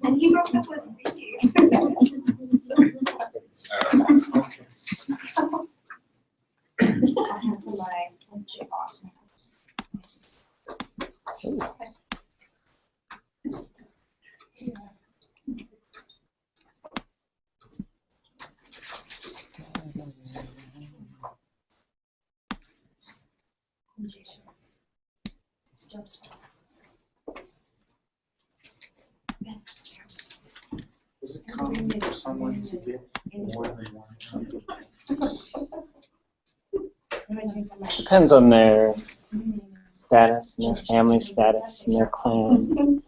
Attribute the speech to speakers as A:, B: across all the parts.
A: And he broke up with me.
B: Is it common for someone to get more than one?
C: Depends on their status, and their family status, and their clan.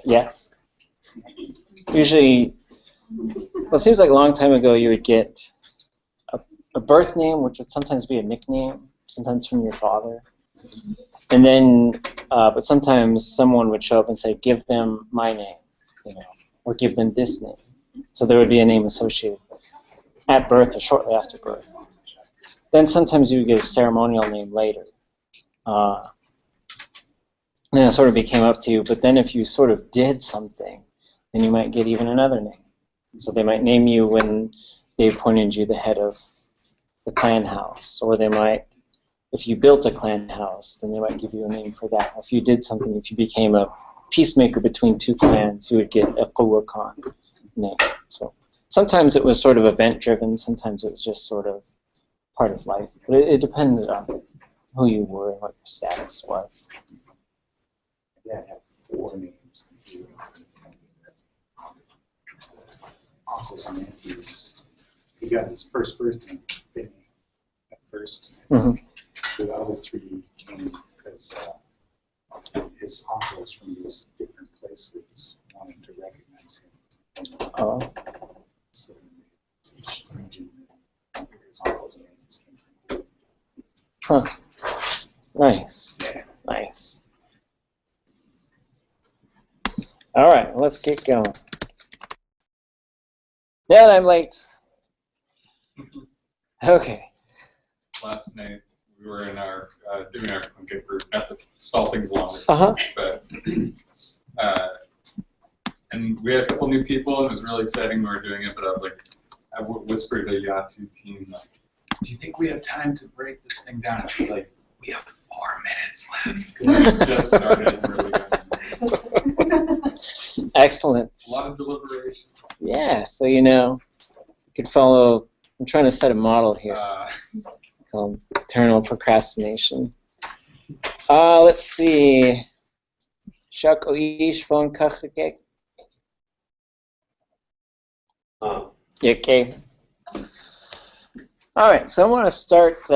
C: Yes. Usually, well, it seems like a long time ago you would get a birth name, which would sometimes be a nickname, sometimes from your father. And then, but sometimes someone would show up and say, give them my name, you know, or give them this name. So there would be a name associated at birth or shortly after birth. Then sometimes you would get a ceremonial name later. And it sort of became up to you. But then if you sort of did something, then you might get even another name. So they might name you when they appointed you the head of the clan house. Or they might, if you built a clan house, then they might give you a name for that. If you did something, if you became a peacemaker between two clans, you would get a Quwwa Khan name. So sometimes it was sort of event-driven. Sometimes it was just sort of part of life. But it depended on who you were and what your status was.
B: Dad had 4 names. Uncles and aunties. He got his first birthday at first. The other 3 came because his uncles from these different places wanted to recognize him.
C: Oh.
B: So each region, his uncles and aunties came from.
C: Huh. Nice.
B: Yeah.
C: Nice. All right, let's get going. Dad, I'm late. Okay.
D: Last night we were in our doing our Tlingit group, not to stall things longer, but and we had a couple new people and it was really exciting when we were doing it. But I was like, I whispered to the Yatu team, like, "Do you think we have time to break this thing down?" And she's like, "We have 4 minutes left because we just started really good."
C: Excellent.
D: A lot of deliberation.
C: Yeah, so you know, you could follow. I'm trying to set a model here called eternal procrastination. Let's see. Shak oish von kachake. Okay. All right, so I want to start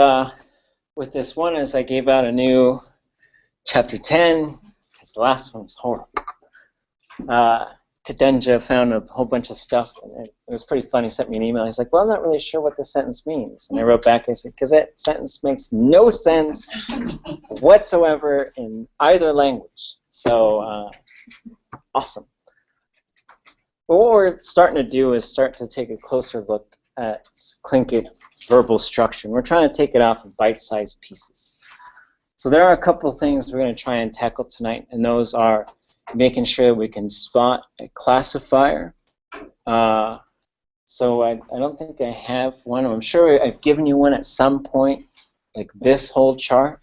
C: with this one as I gave out a new chapter 10 because the last one was horrible. Kadenja found a whole bunch of stuff, and it was pretty funny. He sent me an email. He's like, well, I'm not really sure what this sentence means. And I wrote back, I said, because that sentence makes no sense whatsoever in either language. So, awesome. But what we're starting to do is start to take a closer look at Tlingit verbal structure. And we're trying to take it off of bite-sized pieces. So there are a couple of things we're going to try and tackle tonight, and those are making sure we can spot a classifier. So I don't think I have one. I'm sure I've given you one at some point, like this whole chart.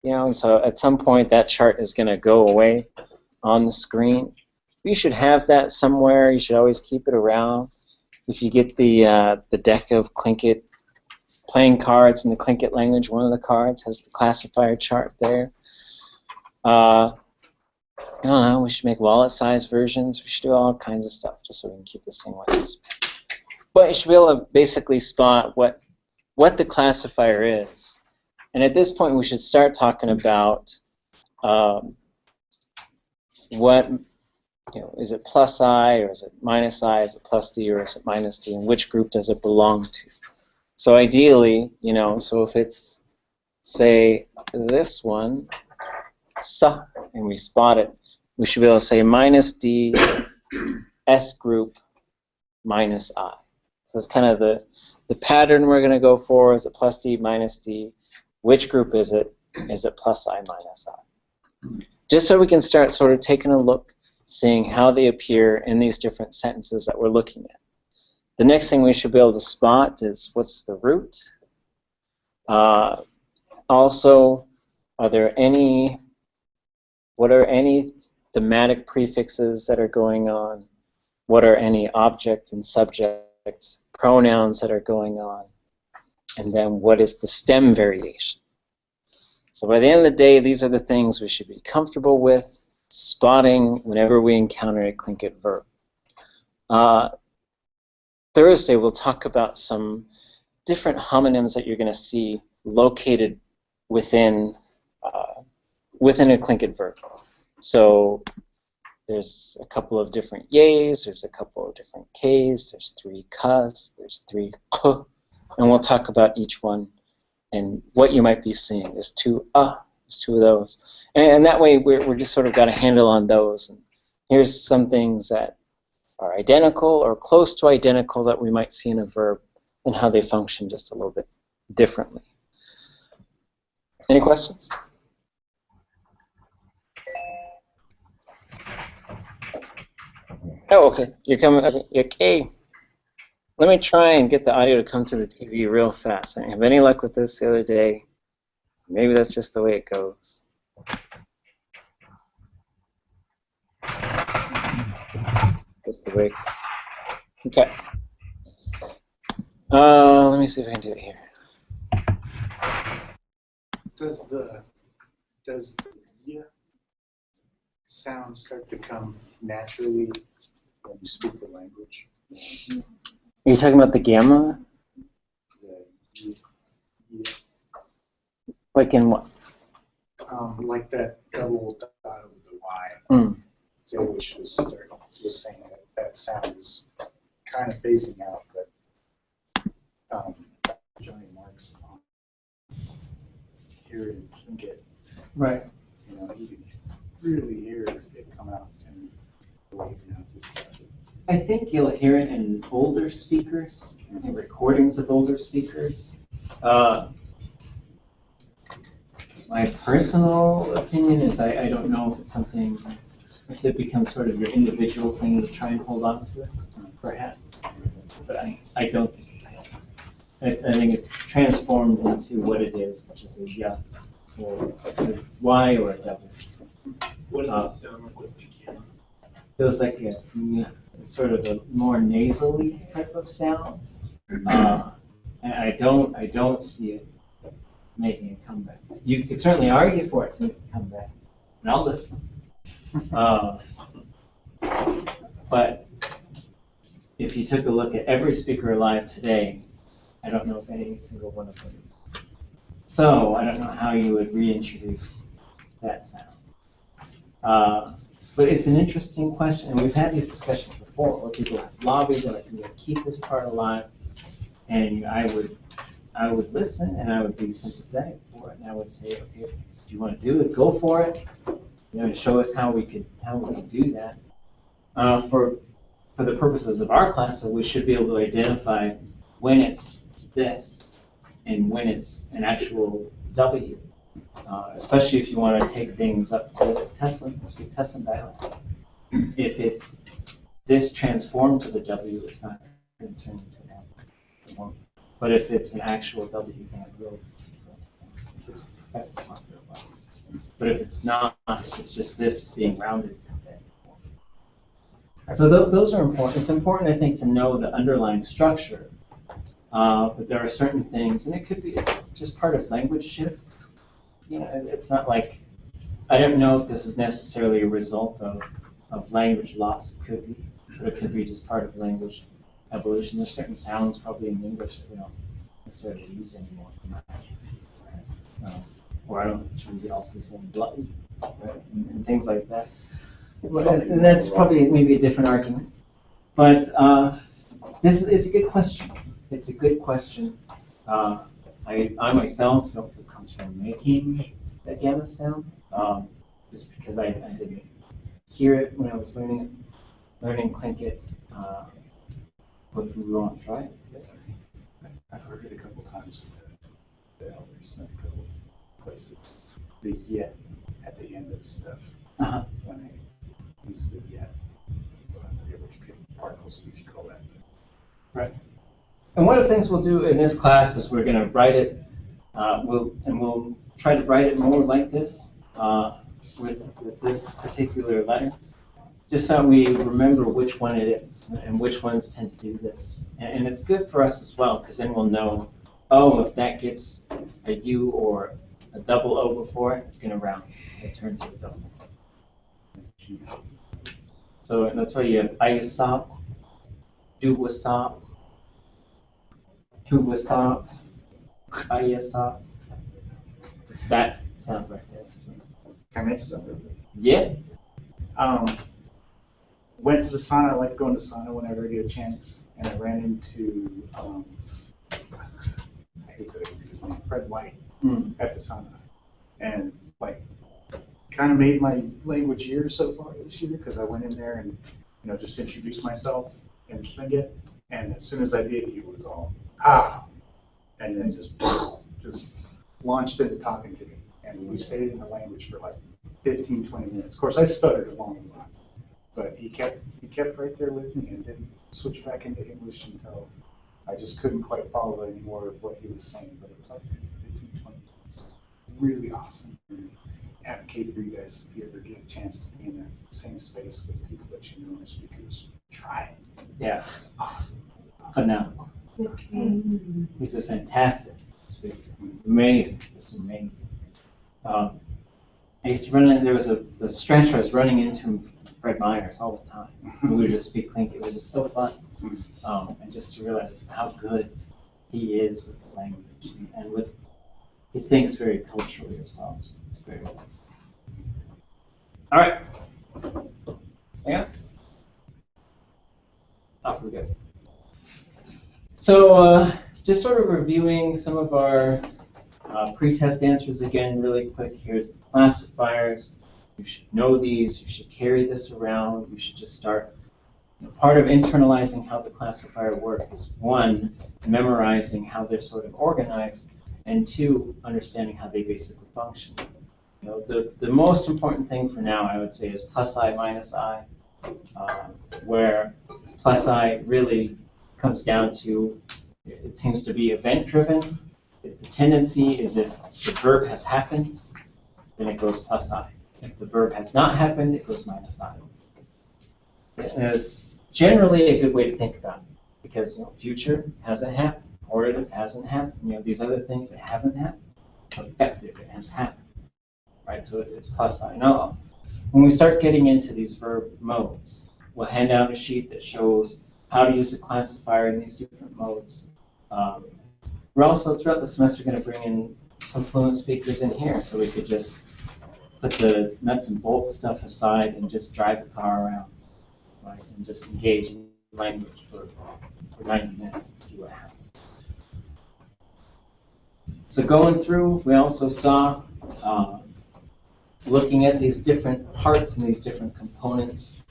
C: You know, and so at some point that chart is going to go away on the screen. You should have that somewhere. You should always keep it around. If you get the deck of Tlingit playing cards in the Tlingit language, one of the cards has the classifier chart there. I don't know, we should make wallet-sized versions. We should do all kinds of stuff just so we can keep this thing with us. But you should be able to basically spot what the classifier is. And at this point, we should start talking about what, you know, is it plus I, or is it minus I, is it plus D, or is it minus D, and which group does it belong to? So ideally, you know, so if it's, say, this one, sa, and we spot it, we should be able to say minus D, S group, minus I. So it's kind of the pattern we're going to go for. Is it plus D, minus D? Which group is it? Is it plus I, minus I? Just so we can start sort of taking a look, seeing how they appear in these different sentences that we're looking at. The next thing we should be able to spot is what's the root. Also, what are any thematic prefixes that are going on? What are any object and subject pronouns that are going on? And then what is the stem variation? So by the end of the day, these are the things we should be comfortable with spotting whenever we encounter a Tlingit verb. Thursday, we'll talk about some different homonyms that you're going to see located within a Tlingit verb. So there's a couple of different yays, there's a couple of different k's, there's 3 kas, there's 3 k, and we'll talk about each one and what you might be seeing. There's 2 there's 2 of those. And that way we're just sort of got a handle on those. And here's some things that are identical or close to identical that we might see in a verb and how they function just a little bit differently. Any questions? Oh, okay. You're coming. Okay. Let me try and get the audio to come through the TV real fast. I didn't have any luck with this the other day. Maybe that's just the way it goes. That's the way. Okay. Let me see if I can do it here.
B: Does the y sound start to come naturally when you speak the language?
C: Are you talking about the gamma?
B: The y,
C: Like in what?
B: like that double dot over the y. Zay was saying that sound is kind of phasing out, but Johnny Marks hear it and get
C: Right.
B: you know, you can really hear it come out and the way he pronounces stuff.
C: I think you'll hear it in older speakers, in recordings of older speakers. My personal opinion is I don't know if it's something, if it becomes sort of your individual thing to try and hold on to it, perhaps. But I don't think it's held. I think it's transformed into what it is, which is a ya, or a y, or a w.
E: What does it sound like with the camera?
C: Feels like a sort of a more nasally type of sound. And I don't see it making a comeback. You could certainly argue for it to make a comeback, and I'll listen. But if you took a look at every speaker alive today, I don't know if any single one of them is. So I don't know how you would reintroduce that sound. But it's an interesting question, and we've had these discussions before where people have lobbied that we would keep this part alive, and I would listen and I would be sympathetic for it, and I would say, okay, if you want to do it, go for it. You know, show us how we could do that. For the purposes of our class, so we should be able to identify when it's this and when it's an actual W. Especially if you want to take things up to Teslan, speak Teslan dialect. If it's this transformed to the W, it's not going to turn into an L. It won't. But if it's an actual W, then it will. If it's but if it's not, if it's just this being rounded. So those are important. It's important, I think, to know the underlying structure. But there are certain things, and it could be just part of language shift. You know, it's not like, I don't know if this is necessarily a result of language loss. It could be, but it could be just part of language evolution. There's certain sounds probably in English that we don't necessarily use anymore. Or I don't, should we also be saying bloody, right? And things like that. And that's probably maybe a different argument. But it's a good question. It's a good question. I myself don't feel comfortable making that gamma sound, just because I didn't hear it when I was learning Tlingit with Luan, right?
B: I've heard it a couple times with the elders in a couple places. The yet at the end of stuff. When they use the yet. I forget which particles you call that.
C: Right. And one of the things we'll do in this class is we're going to write it, we'll try to write it more like this with this particular letter, just so we remember which one it is and which ones tend to do this. And it's good for us as well, because then we'll know, oh, if that gets a U or a double O before it, it's going to round. It'll turn to a double. So that's why you have ayasap, duwasap, tuwasap, ayasap. It's that sound right there.
B: Can I mention something?
C: Yeah.
B: Went to the sauna. I like going to sauna whenever I get a chance. And I ran into, I hate that I forget his name, Fred White at the sauna. And like, kind of made my language year so far this year because I went in there and, just introduced myself in Tlingit. And as soon as I did, he was all, and then just launched into talking to me. And we stayed in the language for like 15, 20 minutes. Of course, I stuttered along the line, but he kept right there with me and didn't switch back into English until I just couldn't quite follow any more of what he was saying. But it was like 15, 20 minutes. Really awesome. And advocate for you guys if you ever get a chance to be in the same space with people that you know as speakers. Try it.
C: Yeah.
B: It's awesome.
C: Phenomenal. He's a fantastic speaker. Amazing. It's amazing. I used to run in, there was a stretch where I was running into Fred Myers all the time. We would just speak Tlingit. It was just so fun. And just to realize how good he is with the language and he thinks very culturally as well. It's very well. All right. Anything else? Off we go. So just sort of reviewing some of our pre-test answers again really quick. Here's the classifiers. You should know these. You should carry this around. You should just start. Part of internalizing how the classifier work is, one, memorizing how they're sort of organized, and two, understanding how they basically function. The most important thing for now, I would say, is plus I, minus I, where plus I really comes down to, it seems to be event-driven. The tendency is if the verb has happened, then it goes plus I. If the verb has not happened, it goes minus I. And it's generally a good way to think about it, because future hasn't happened, ordered hasn't happened. These other things that haven't happened, effective, it has happened. Right, so it's plus I. Now, when we start getting into these verb modes, we'll hand out a sheet that shows how to use a classifier in these different modes. We're also, throughout the semester, going to bring in some fluent speakers in here, so we could just put the nuts and bolts stuff aside and just drive the car around, right, and just engage in language for 90 minutes and see what happens. So going through, we also saw looking at these different parts and these different components: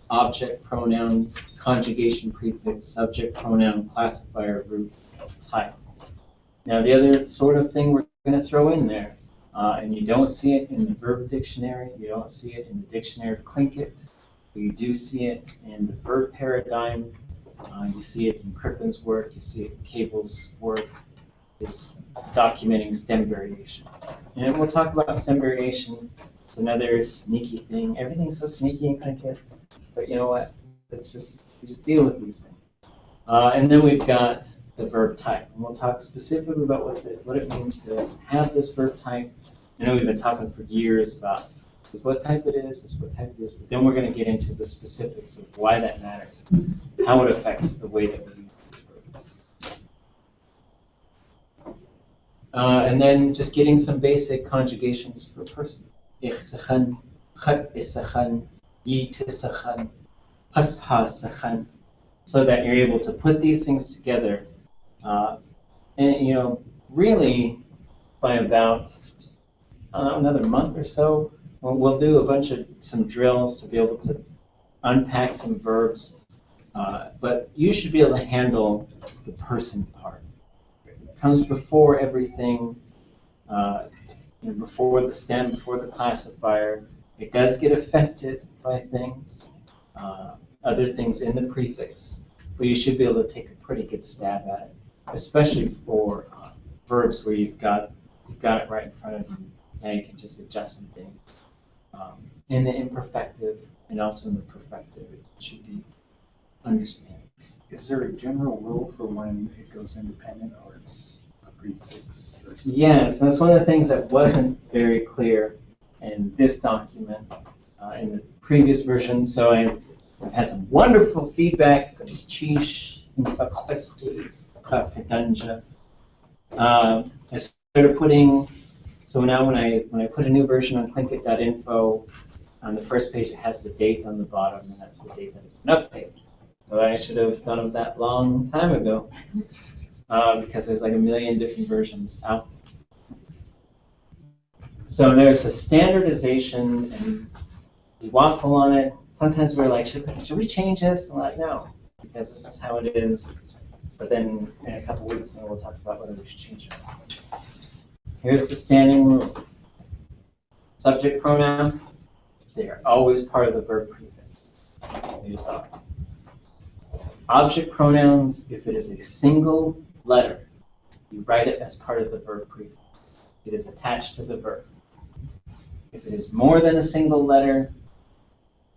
C: object, pronoun, conjugation, prefix, subject, pronoun, classifier, root, type. Now the other sort of thing we're going to throw in there, and you don't see it in the verb dictionary, you don't see it in the dictionary of Tlingit, but you do see it in the verb paradigm, you see it in Criplin's work, you see it in Cable's work, is documenting stem variation. And we'll talk about stem variation. It's another sneaky thing. Everything's so sneaky in Tlingit, but you know what? It's just, we just deal with these things. And then we've got the verb type. And we'll talk specifically about what it means to have this verb type. I know we've been talking for years about this is what type it is, this is what type it is, but then we're going to get into the specifics of why that matters, how it affects the way that we use these verbs. And then just getting some basic conjugations for person. Ich sachan, chat isachan, yi tisachan, has ha sachan, so that you're able to put these things together. And really by about another month or so, we'll do a bunch of some drills to be able to unpack some verbs. But you should be able to handle the person part. comes before everything, before the stem, before the classifier. It does get affected by things, other things in the prefix, but you should be able to take a pretty good stab at it, especially for verbs where you've got it right in front of you. Now you can just adjust some things. In the imperfective and also in the perfective, it should be understandable.
B: Is there a general rule for when it goes independent or it's a prefix?
C: Yes, that's one of the things that wasn't very clear in this document, in the previous version. So I've had some wonderful feedback. I started putting, so now when I put a new version on tlingit.info, on the first page it has the date on the bottom, and that's the date that has been updated. So I should have thought of that long time ago, because there's like a million different versions out there. So there's a standardization, and we waffle on it. Sometimes we're like, should we change this? I'm like, no, because this is how it is. But then in a couple weeks, maybe we'll talk about whether we should change it. Here's the standing rule. Subject pronouns, they are always part of the verb prefix. You saw it. Object pronouns, if it is a single letter, you write it as part of the verb prefix. It is attached to the verb. If it is more than a single letter,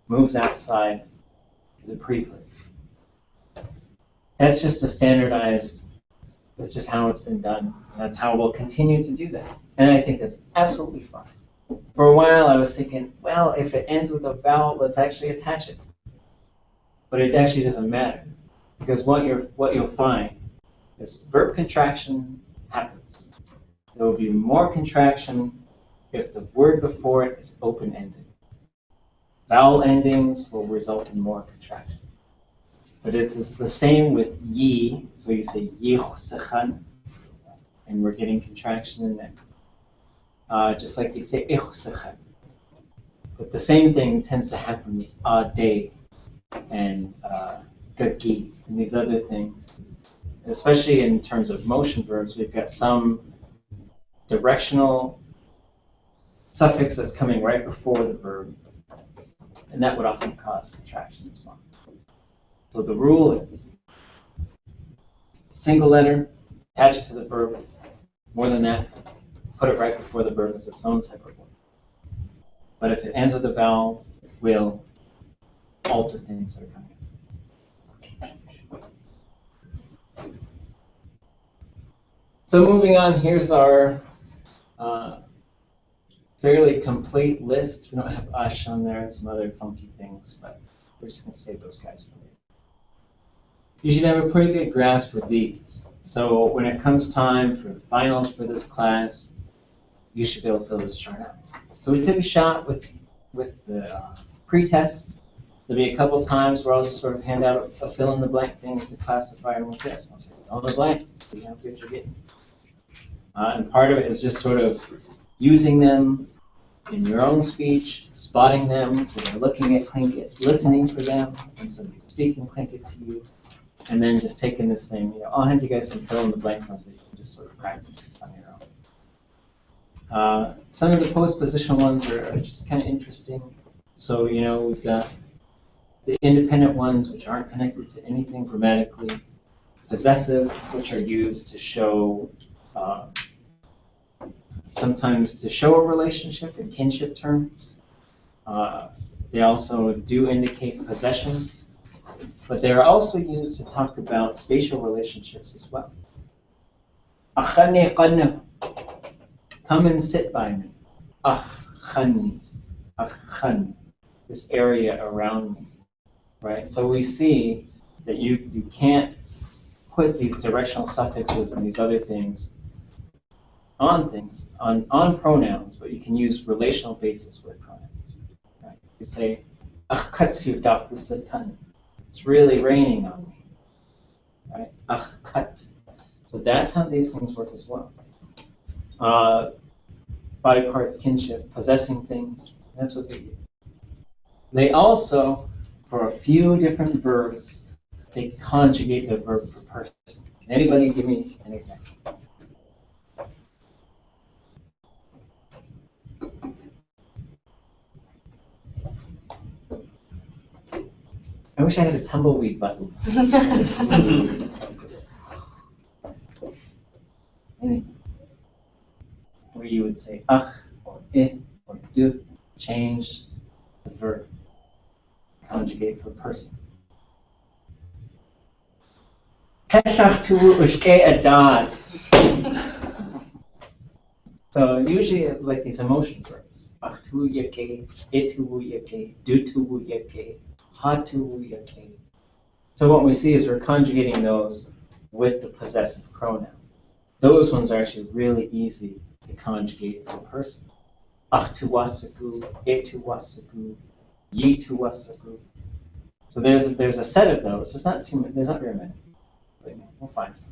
C: moves outside the prefix. That's just a standardized, that's just how it's been done. That's how we'll continue to do that. And I think that's absolutely fine. For a while I was thinking, well, if it ends with a vowel, let's actually attach it. But it actually doesn't matter. Because what you'll find is verb contraction happens. There will be more contraction if the word before it is open-ended. Vowel endings will result in more contraction. But it's the same with ye, so you say yichusechan, and we're getting contraction in there. Just like you'd say ichusechan. But the same thing tends to happen with ade and gagi and these other things. Especially in terms of motion verbs, we've got some directional suffix that's coming right before the verb, and that would often cause contraction as well. So the rule is single letter, attach it to the verb. More than that, put it right before the verb as its own separate word. But if it ends with a vowel, it will alter things that are coming. So moving on, here's our fairly complete list. We don't have ash on there and some other funky things, but we're just going to save those guys for later. You should have a pretty good grasp of these. So when it comes time for the finals for this class, you should be able to fill this chart out. So we took a shot with the pre-test. There'll be a couple times where I'll just sort of hand out a fill-in-the-blank thing with the classifier and with this. I'll say, fill in the blanks and see how good you're getting. And part of it is just sort of using them in your own speech, spotting them, looking at Tlingit, listening for them, and somebody speaking Tlingit to you, and then just taking this thing. I'll hand you guys some fill-in-the-blank ones that you can just sort of practice on your own. Some of the postpositional ones are just kind of interesting. So, we've got the independent ones, which aren't connected to anything grammatically. Possessive, which are used to show, sometimes to show a relationship in kinship terms. They also do indicate possession, but they're also used to talk about spatial relationships as well. Akhani qanna, come and sit by me. Akhani, akhan, this area around me, right? So we see that you can't put these directional suffixes and these other things on things, on pronouns, but you can use relational basis with pronouns. Right? You say, it's really raining on me. Right? Akhkat. So that's how these things work as well. Body parts, kinship, possessing things, that's what they do. They also, for a few different verbs, they conjugate the verb for person. Can anybody give me an example? wish I had a tumbleweed button. Where you would say ach or I or du, change the verb, conjugate for person. Keshach tu ushke adat. So usually like these emotion verbs. Ach tu yake, itu yake, dutu yake, hatu yake. So what we see is we're conjugating those with the possessive pronoun. Those ones are actually really easy to conjugate for person. Ach tu wasaku, itu wasaku, ye tu wasaku. So there's a set of those. There's not very many. But we'll find some.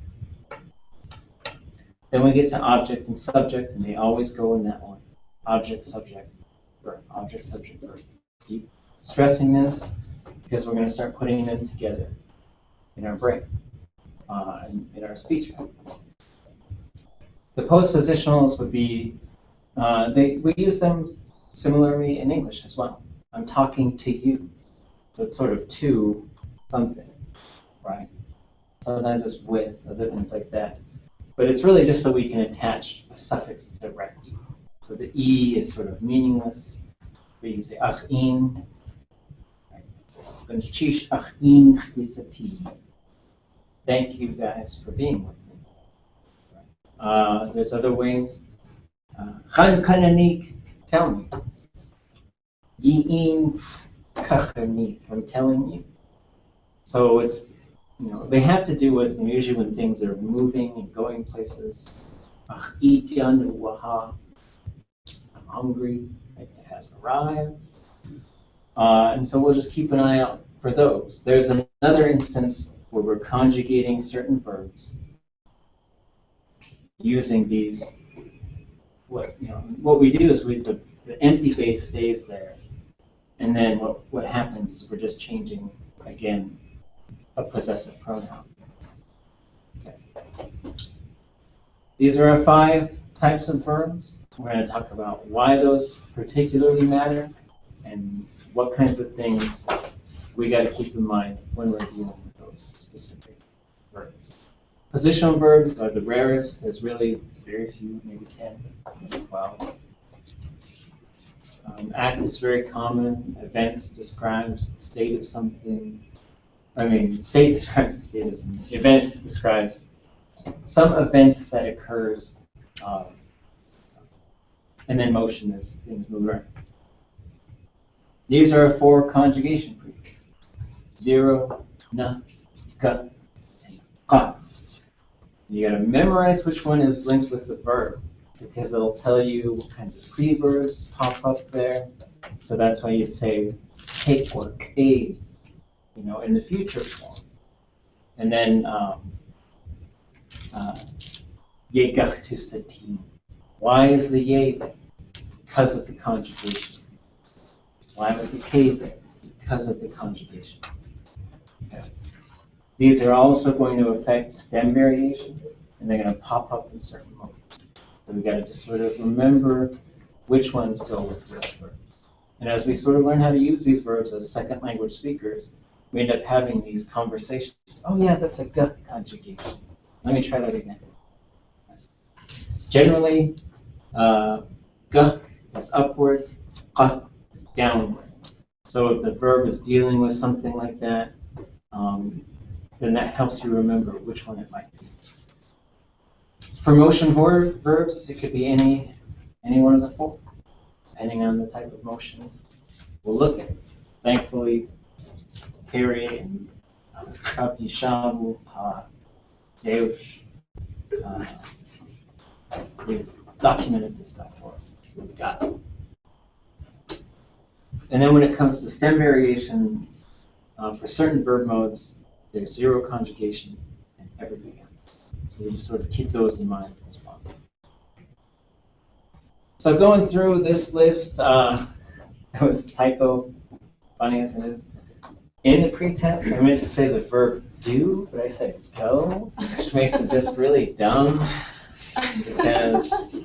C: Then we get to object and subject, and they always go in that order. Object, subject, verb. Object, subject, verb. Keep stressing this because we're going to start putting them together in our brain, in our speech. The postpositionals would be, we use them similarly in English as well. I'm talking to you. So it's sort of to something, right? Sometimes it's with, other things like that. But it's really just so we can attach a suffix directly. So the E is sort of meaningless. We say achin. Chish achin chisati. Thank you guys for being with me. There's other ways. Chan kananik, tell me. Yi'in kachanik, I'm telling you. So it's, they have to do with usually when things are moving and going places. Eat yanu waha. I'm hungry. It has arrived. And so we'll just keep an eye out for those. There's another instance where we're conjugating certain verbs using these. What we do is the empty base stays there, and then what happens is we're just changing again a possessive pronoun. Okay. These are our 5 types of verbs. We're going to talk about why those particularly matter and what kinds of things we got to keep in mind when we're dealing with those specific verbs. Positional verbs are the rarest. There's really very few, maybe 10, maybe 12. Act is very common. Event describes the state of something. State describes the state of something. Event describes some event that occurs, and then motion is things move around. These are 4 conjugation prefixes: 0, na, ka, and ka. You got to memorize which one is linked with the verb because it'll tell you what kinds of preverbs pop up there. So that's why you'd say take or a, in the future form. And then yegach to satin. Why is the ye there? Because of the conjugation. Why was the k there? Because of the conjugation. Okay. These are also going to affect stem variation, and they're going to pop up in certain modes. So we've got to just sort of remember which ones go with which verbs. And as we sort of learn how to use these verbs as second language speakers, we end up having these conversations. Oh yeah, that's a g conjugation. Let me try that again. Generally, g is upwards, q is downward. So if the verb is dealing with something like that, then that helps you remember which one it might be. For motion verbs, it could be any one of the 4, depending on the type of motion we'll look at. Thankfully, Perry and Kapishamu, Deus, they've documented this stuff for us, so we've got it. And then when it comes to stem variation, for certain verb modes, there's 0 conjugation and everything else. So we just sort of keep those in mind as well. So going through this list, that was a typo, funny as it is. In the pretest, I meant to say the verb do, but I said go, which makes it just really dumb because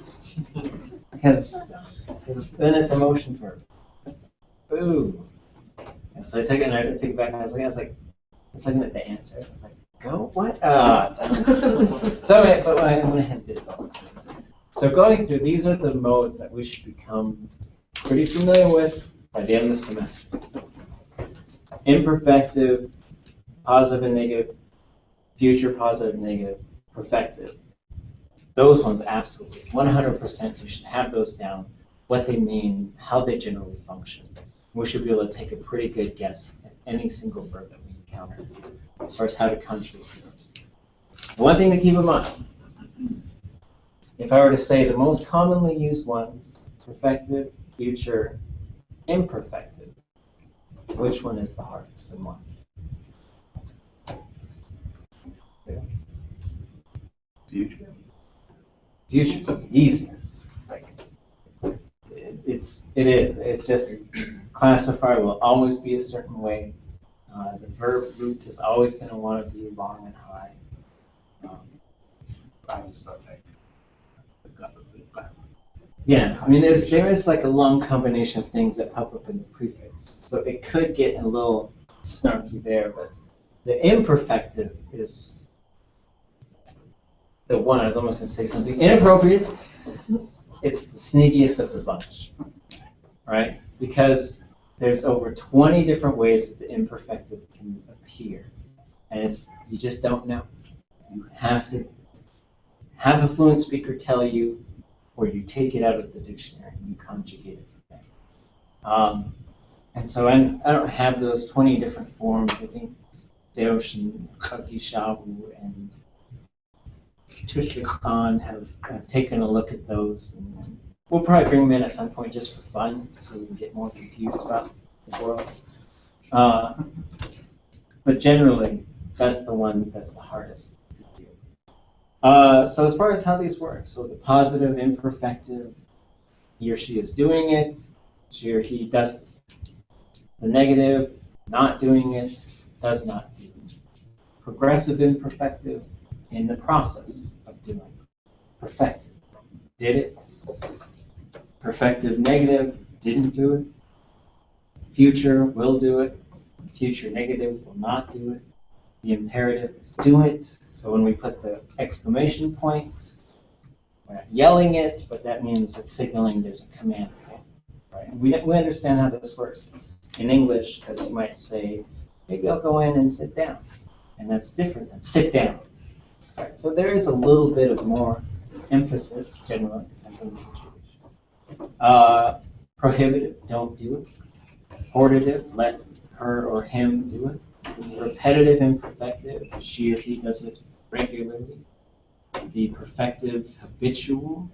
C: it's dumb. Because then it's a motion verb. Boo. So I took it and I took it back and I was looking at the answers. I was like, go what? So but I went ahead and did both. So going through, these are the modes that we should become pretty familiar with by the end of the semester. Imperfective, positive and negative, future positive and negative, perfective. Those ones absolutely, 100% we should have those down, what they mean, how they generally function. We should be able to take a pretty good guess at any single verb that we encounter as far as how to conjugate those. One thing to keep in mind, if I were to say the most commonly used ones, perfective, future, imperfective, which one is the hardest and why?
E: Future.
C: Future's the easiest. It is. It's just classifier will always be a certain way. The verb root is always going to want to be long and high.
E: I just thought that.
C: Yeah, I mean, there is like a long combination of things that pop up in the prefix, so it could get a little snarky there. But the imperfective is the one I was almost going to say something inappropriate. It's the sneakiest of the bunch, right? Because there's over 20 different ways that the imperfective can appear, and you just don't know. You have to have a fluent speaker tell you, or you take it out of the dictionary and you conjugate it from there. And so I don't have those 20 different forms. I think Deosh and Shabu and Tushik Khan have taken a look at those. And we'll probably bring them in at some point just for fun, so we can get more confused about the world. But generally, that's the one that's the hardest to do. So as far as how these work, so the positive, imperfective, he or she is doing it, she or he doesn't. The negative, not doing it, does not do it. Progressive imperfective, in the process of doing. Perfective, did it. Perfective negative, didn't do it. Future, will do it. Future negative, will not do it. The imperative is do it. So when we put the exclamation points, we're not yelling it, but that means it's signaling there's a command form. Right? We understand how this works in English, because you might say, maybe I'll go in and sit down. And that's different than sit down. Right? So there is a little bit of more emphasis, generally, depends on the situation. Prohibitive, don't do it. Hortative, let her or him do it. Repetitive imperfective, she or he does it regularly. The perfective habitual,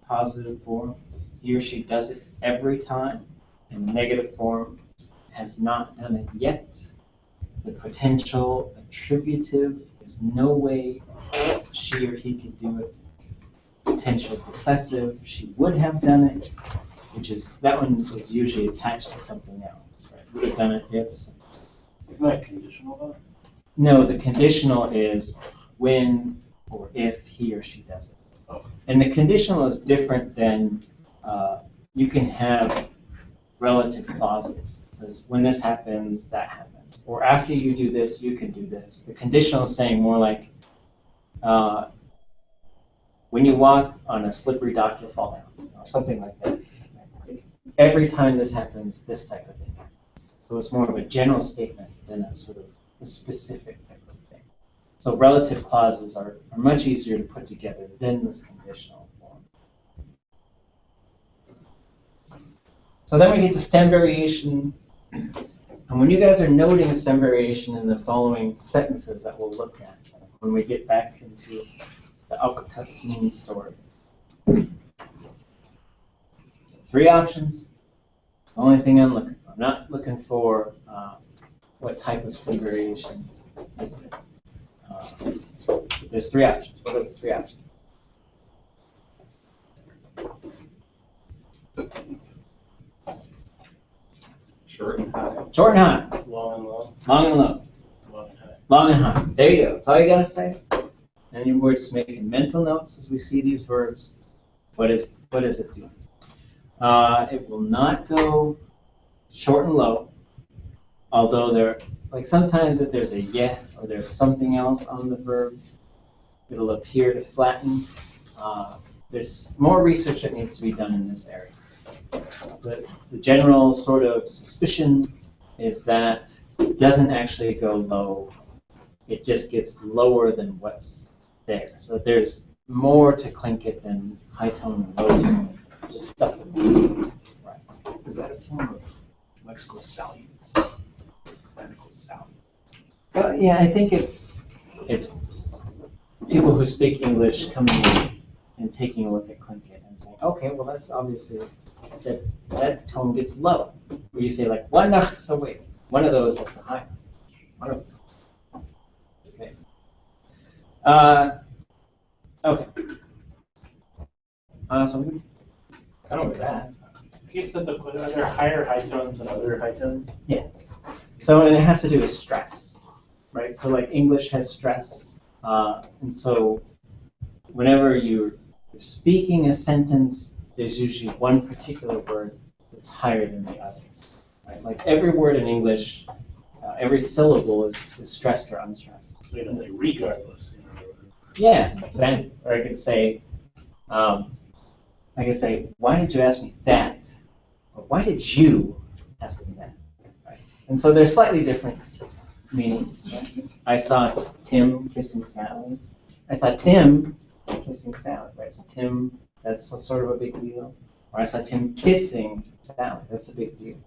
C: positive form, he or she does it every time. And the negative form, has not done it yet. The potential attributive, there's no way she or he could do it. Potential possessive, she would have done it, that one is usually attached to something else, right? Would have done it if.
E: Isn't that conditional though?
C: No, the conditional is when or if he or she does it.
E: Oh.
C: And the conditional is different than, you can have relative clauses. It says, when this happens, that happens. Or after you do this, you can do this. The conditional is saying more like, when you walk on a slippery dock, you'll fall down, or something like that. Every time this happens, this type of thing happens. So it's more of a general statement than a sort of a specific type of thing. So relative clauses are much easier to put together than this conditional form. So then we get to stem variation. And when you guys are noting stem variation in the following sentences that we'll look at when we get back into the Alcatrazine story. 3 options. It's the only thing I'm looking for. I'm not looking for what type of stem variation is it. There's 3 options. What are the 3 options?
E: Short and high.
C: Short and high.
E: Long and low.
C: Long and low.
E: Long and high.
C: Long and high. There you go. That's all you gotta say. And we're just making mental notes as we see these verbs. What does it do? It will not go short and low. although like sometimes if there's a ye or there's something else on the verb, it'll appear to flatten. There's more research that needs to be done in this area. But the general sort of suspicion is that it doesn't actually go low. It just gets lower than what's there. So there's more to Tlingit than high tone and low tone. Just stuff. Right.
B: Is that a form of lexical salience? Grammatical salience?
C: Yeah, I think it's people who speak English coming in and taking a look at Tlingit and saying, okay, well that's obviously that tone gets low. Where you say like one nach so wait, one of those is the highest. One of them. Okay. Okay. So we got over that.
E: I guess that's a question. Are there higher high tones than other high tones?
C: Yes. So and it has to do with stress, right? So like English has stress, and so whenever you're speaking a sentence, there's usually one particular word that's higher than the others. Right? Like every word in English, every syllable is stressed or unstressed.
E: So you say regardless.
C: Yeah, exactly. Or I could say, why did you ask me that? Or why did you ask me that? Right? And so they're slightly different meanings. Right? I saw Tim kissing Sally. I saw Tim kissing Sally. Right? So Tim, that's sort of a big deal. Or I saw Tim kissing Sally. That's a big deal.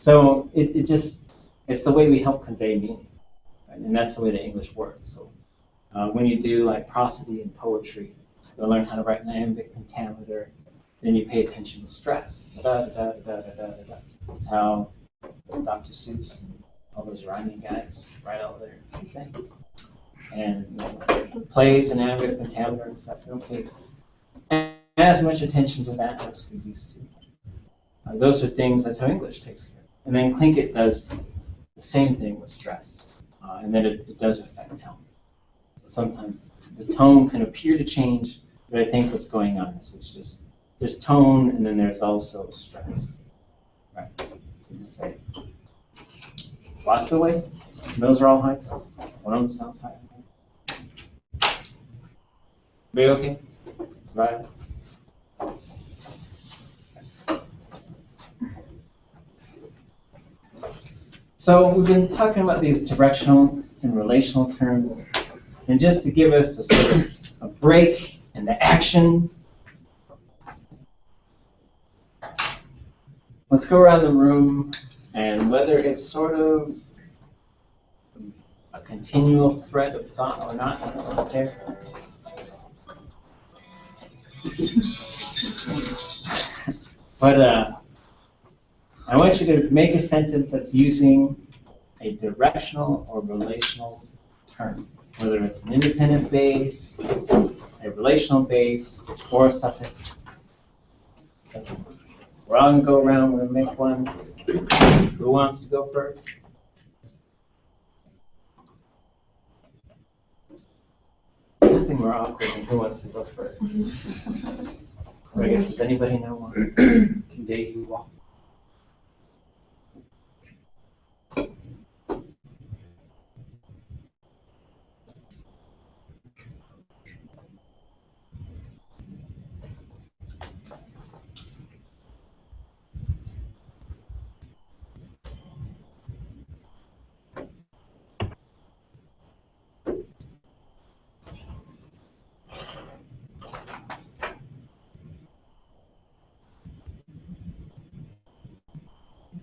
C: So it's the way we help convey meaning. Right? And that's the way the English works. So when you do like prosody and poetry, you'll learn how to write iambic pentameter. Then you pay attention to stress. Da, da, da, da, da, da, da. That's how Dr. Seuss and all those rhyming guys write all their things. And plays and iambic pentameter and stuff. They don't pay as much attention to that as we used to. Those are things, that's how English takes care of. And then Tlingit does the same thing with stress. And then it does affect tone. So sometimes the tone can appear to change, but I think what's going on is it's just there's tone and then there's also stress. Right? You just say, lost away, those are all high tone. One of them sounds high. Be okay? Right? So we've been talking about these directional and relational terms, and just to give us a sort of a break in the action, let's go around the room, and whether it's sort of a continual thread of thought or not, I don't care. But I want you to make a sentence that's using a directional or relational term, whether it's an independent base, a relational base, or a suffix. We're all going to go around, we're going to make one. Who wants to go first? Nothing more awkward than who wants to go first. Or I guess, does anybody know one? Day you walk.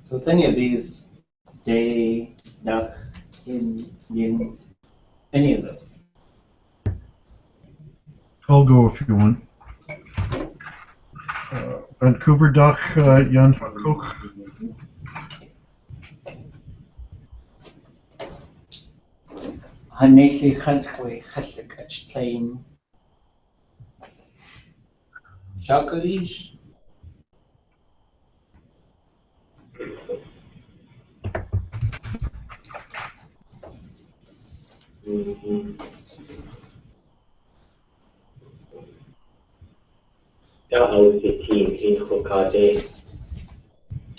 C: So it's any of these, day, dak, yin, any of those.
F: I'll go if you want. Vancouver Duck, Jan Cook.
C: Haneshi Khantwe Khashlik Claim. Shakarish.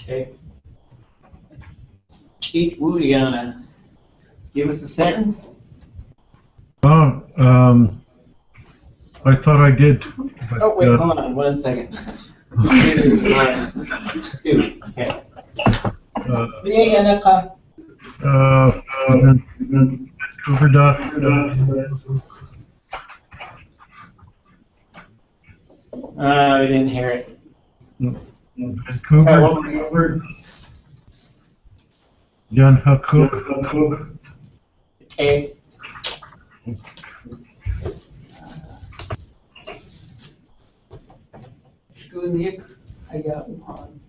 C: Okay. sheet. Woo, you gonna give us a sentence?
F: Oh, I thought I did. But,
C: Oh, wait, hold on 1 second. 2, okay.
F: Vancouver Duck.
C: We didn't hear it.
F: Vancouver. Jan Hakuk.
C: A. Tlingit. I got one.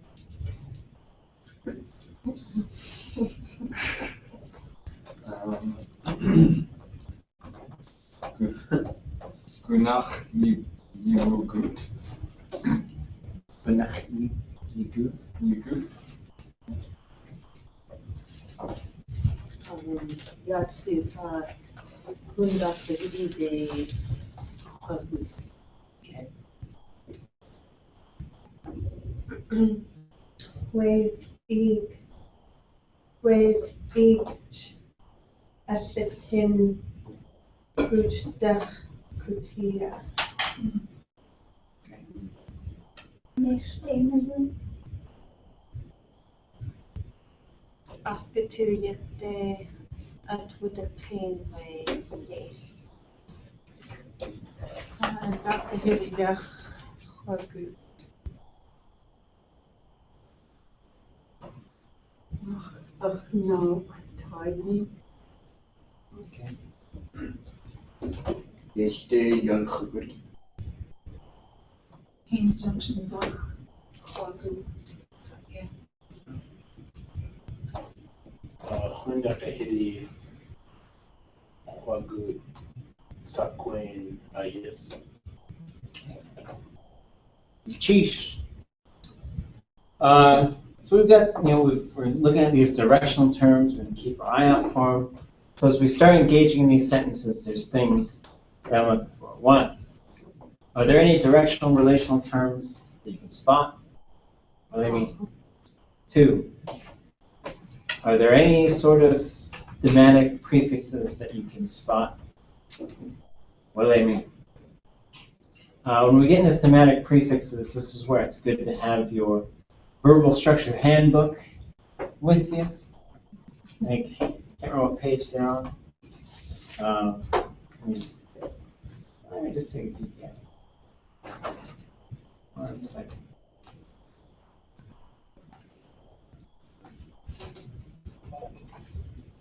D: Gunach Yigut. Yigut.
G: Yatsu, Gunda, the Gidi,
A: Ways ig ashetin kuchdach kutia. Asketulyete atwudatin way yay. Dr. Hididach Hagu.
G: no, tiny.
C: Okay.
H: Yesterday, young Hubert.
A: Haynes Junction Dach Hagu.
E: Hunda Kahidi, Wagut, Sakwain, yes.
C: Cheesh. So we've got, we're looking at these directional terms. We're going to keep our eye out for them. So as we start engaging in these sentences, there's things that I'm looking for. 1, are there any directional relational terms that you can spot? What do they mean? 2, are there any sort of thematic prefixes that you can spot? What do they mean? When we get into thematic prefixes, this is where it's good to have your verbal structure handbook with you. I can't remember what page they're on. Let me just take a peek at it. 1 second.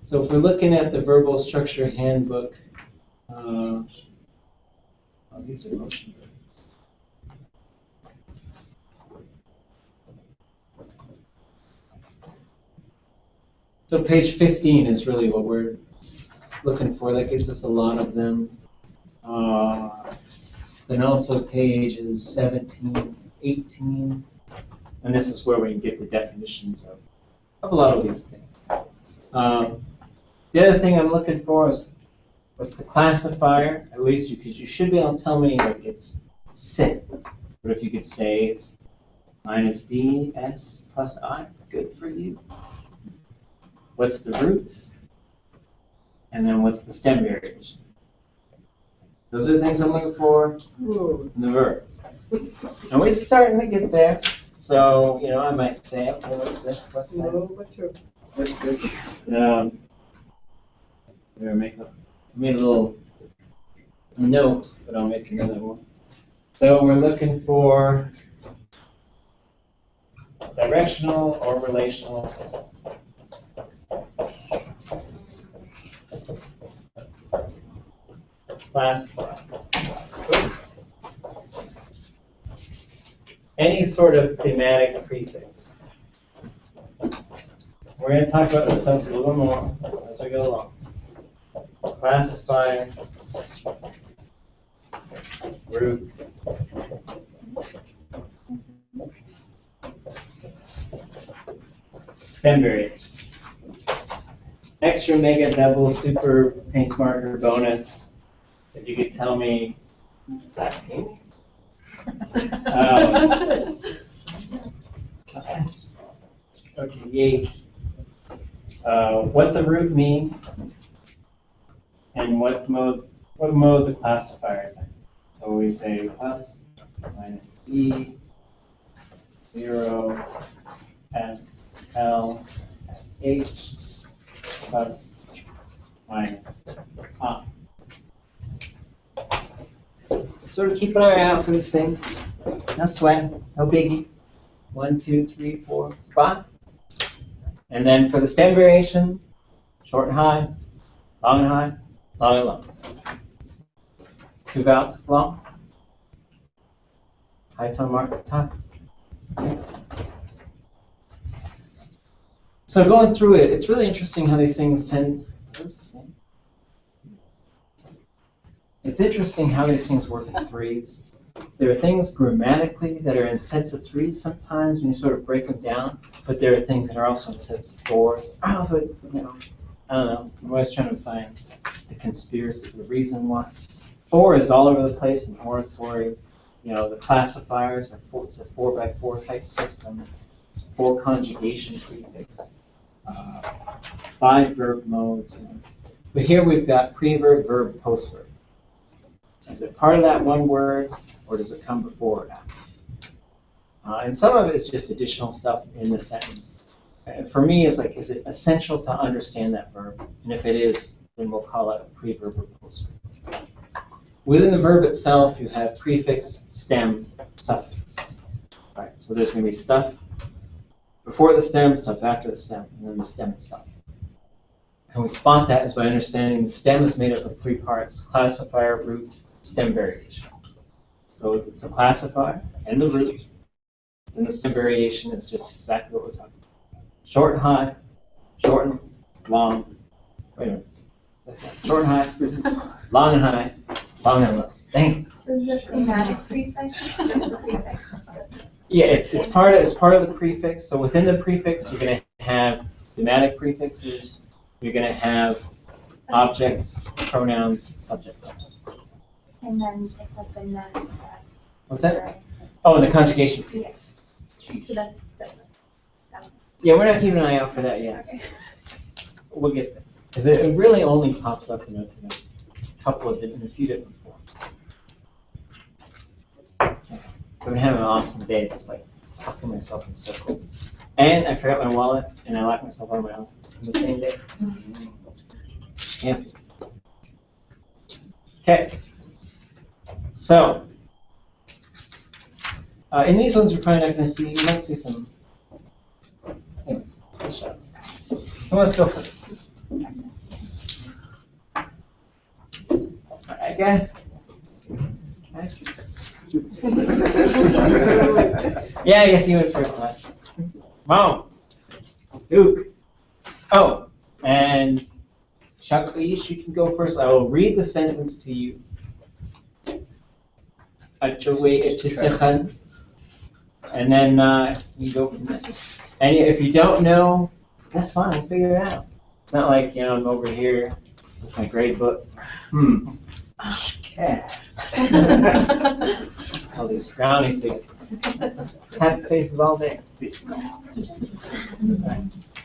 C: So if we're looking at the verbal structure handbook, these are motion verbs. So page 15 is really what we're looking for. That gives us a lot of them. Then also pages 17, 18, and this is where we can get the definitions of a lot of these things. The other thing I'm looking for is what's the classifier, at least because you should be able to tell me like it's sit. But if you could say it's minus D, S plus I, good for you. What's the roots? And then what's the stem variation? Those are the things I'm looking for in the verbs. And we're starting to get there. So, I might say, okay, what's this? What's that?
G: No, what's your
C: What's this? Here, made a little note, but I'll make another one. So we're looking for directional or relational. Classify. Any sort of thematic prefix. We're going to talk about this stuff a little more as I go along. Classifier, root, stem variation. Extra mega double super pink marker bonus. If you could tell me, is that pink? Okay, yay. what the root means and what mode the classifier is in. So we say plus, minus e, 0, s, l, sh, plus, minus a. Sort of keep an eye out for these things. No sweat, no biggie. 1, 2, 3, 4, 5. And then for the stem variation, short and high, long and high, long and low. 2 vowels is long. High tone mark is high. So going through it, it's really interesting how these things tend. What is this name? It's interesting how these things work in threes. There are things grammatically that are in sets of threes sometimes when you sort of break them down, but there are things that are also in sets of fours. I don't know. I'm always trying to find the conspiracy, the reason why. 4 is all over the place in oratory. The classifiers are it's a 4x4 type system. 4 conjugation prefix. 5 verb modes. But here we've got preverb, verb, postverb. Is it part of that one word, or does it come before or after? And some of it is just additional stuff in the sentence. And for me, it's like, is it essential to understand that verb? And if it is, then we'll call it a preverb or postverb. Within the verb itself, you have prefix, stem, suffix. All right, so there's going to be stuff before the stem, stuff after the stem, and then the stem itself. And we spot that as by understanding the stem is made up of 3 parts: classifier, root, stem variation. So it's the classifier and the root. Then the stem variation is just exactly what we're talking about. Short and high, short and long. Wait a minute. Short and high, long and high, long and low. Dang.
A: So is the thematic prefix just the prefix?
C: Yeah, it's part of the prefix. So within the prefix, you're going to have thematic prefixes. You're going to have objects, pronouns, subject objects.
A: And then it's a phonetic.
C: What's that? Oh, and the conjugation prefix. Jeez.
A: So that's separate.
C: Yeah, we're not keeping an eye out for that yet.
A: Okay.
C: We'll get there. Because it really only pops up in a few different forms. Okay. I've been having an awesome day, just like talking myself in circles. And I forgot my wallet, and I locked myself out of my office on the same day. Yeah. Okay. So, in these ones, you're probably not going to see. You might see some. Anyways, let's shut up. Who wants to go first? Okay. Yeah, I guess you went first last. Wow. Duke. Oh, and Shaklish, you can go first. I will read the sentence to you. And then you can go from there. And if you don't know, that's fine. We'll figure it out. It's not like, I'm over here with my grade book. Okay. All these frowny faces. Happy faces all day.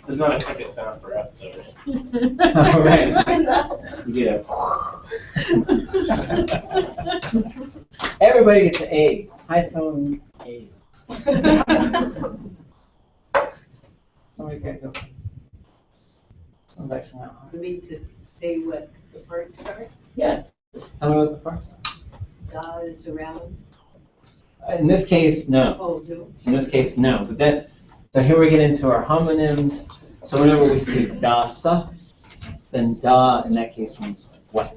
E: There's not a ticket sound for us, though.
C: All right. You get Everybody gets an A. High tone A. Somebody's got to go first. Sounds actually not hard.
G: You mean to say what the parts are?
C: Yeah. Just tell me what the parts are.
G: Da is around.
C: In this case, no.
G: Oh, no.
C: In this case, no. But then, so here we get into our homonyms. So whenever we see dasa, then da in that case means what?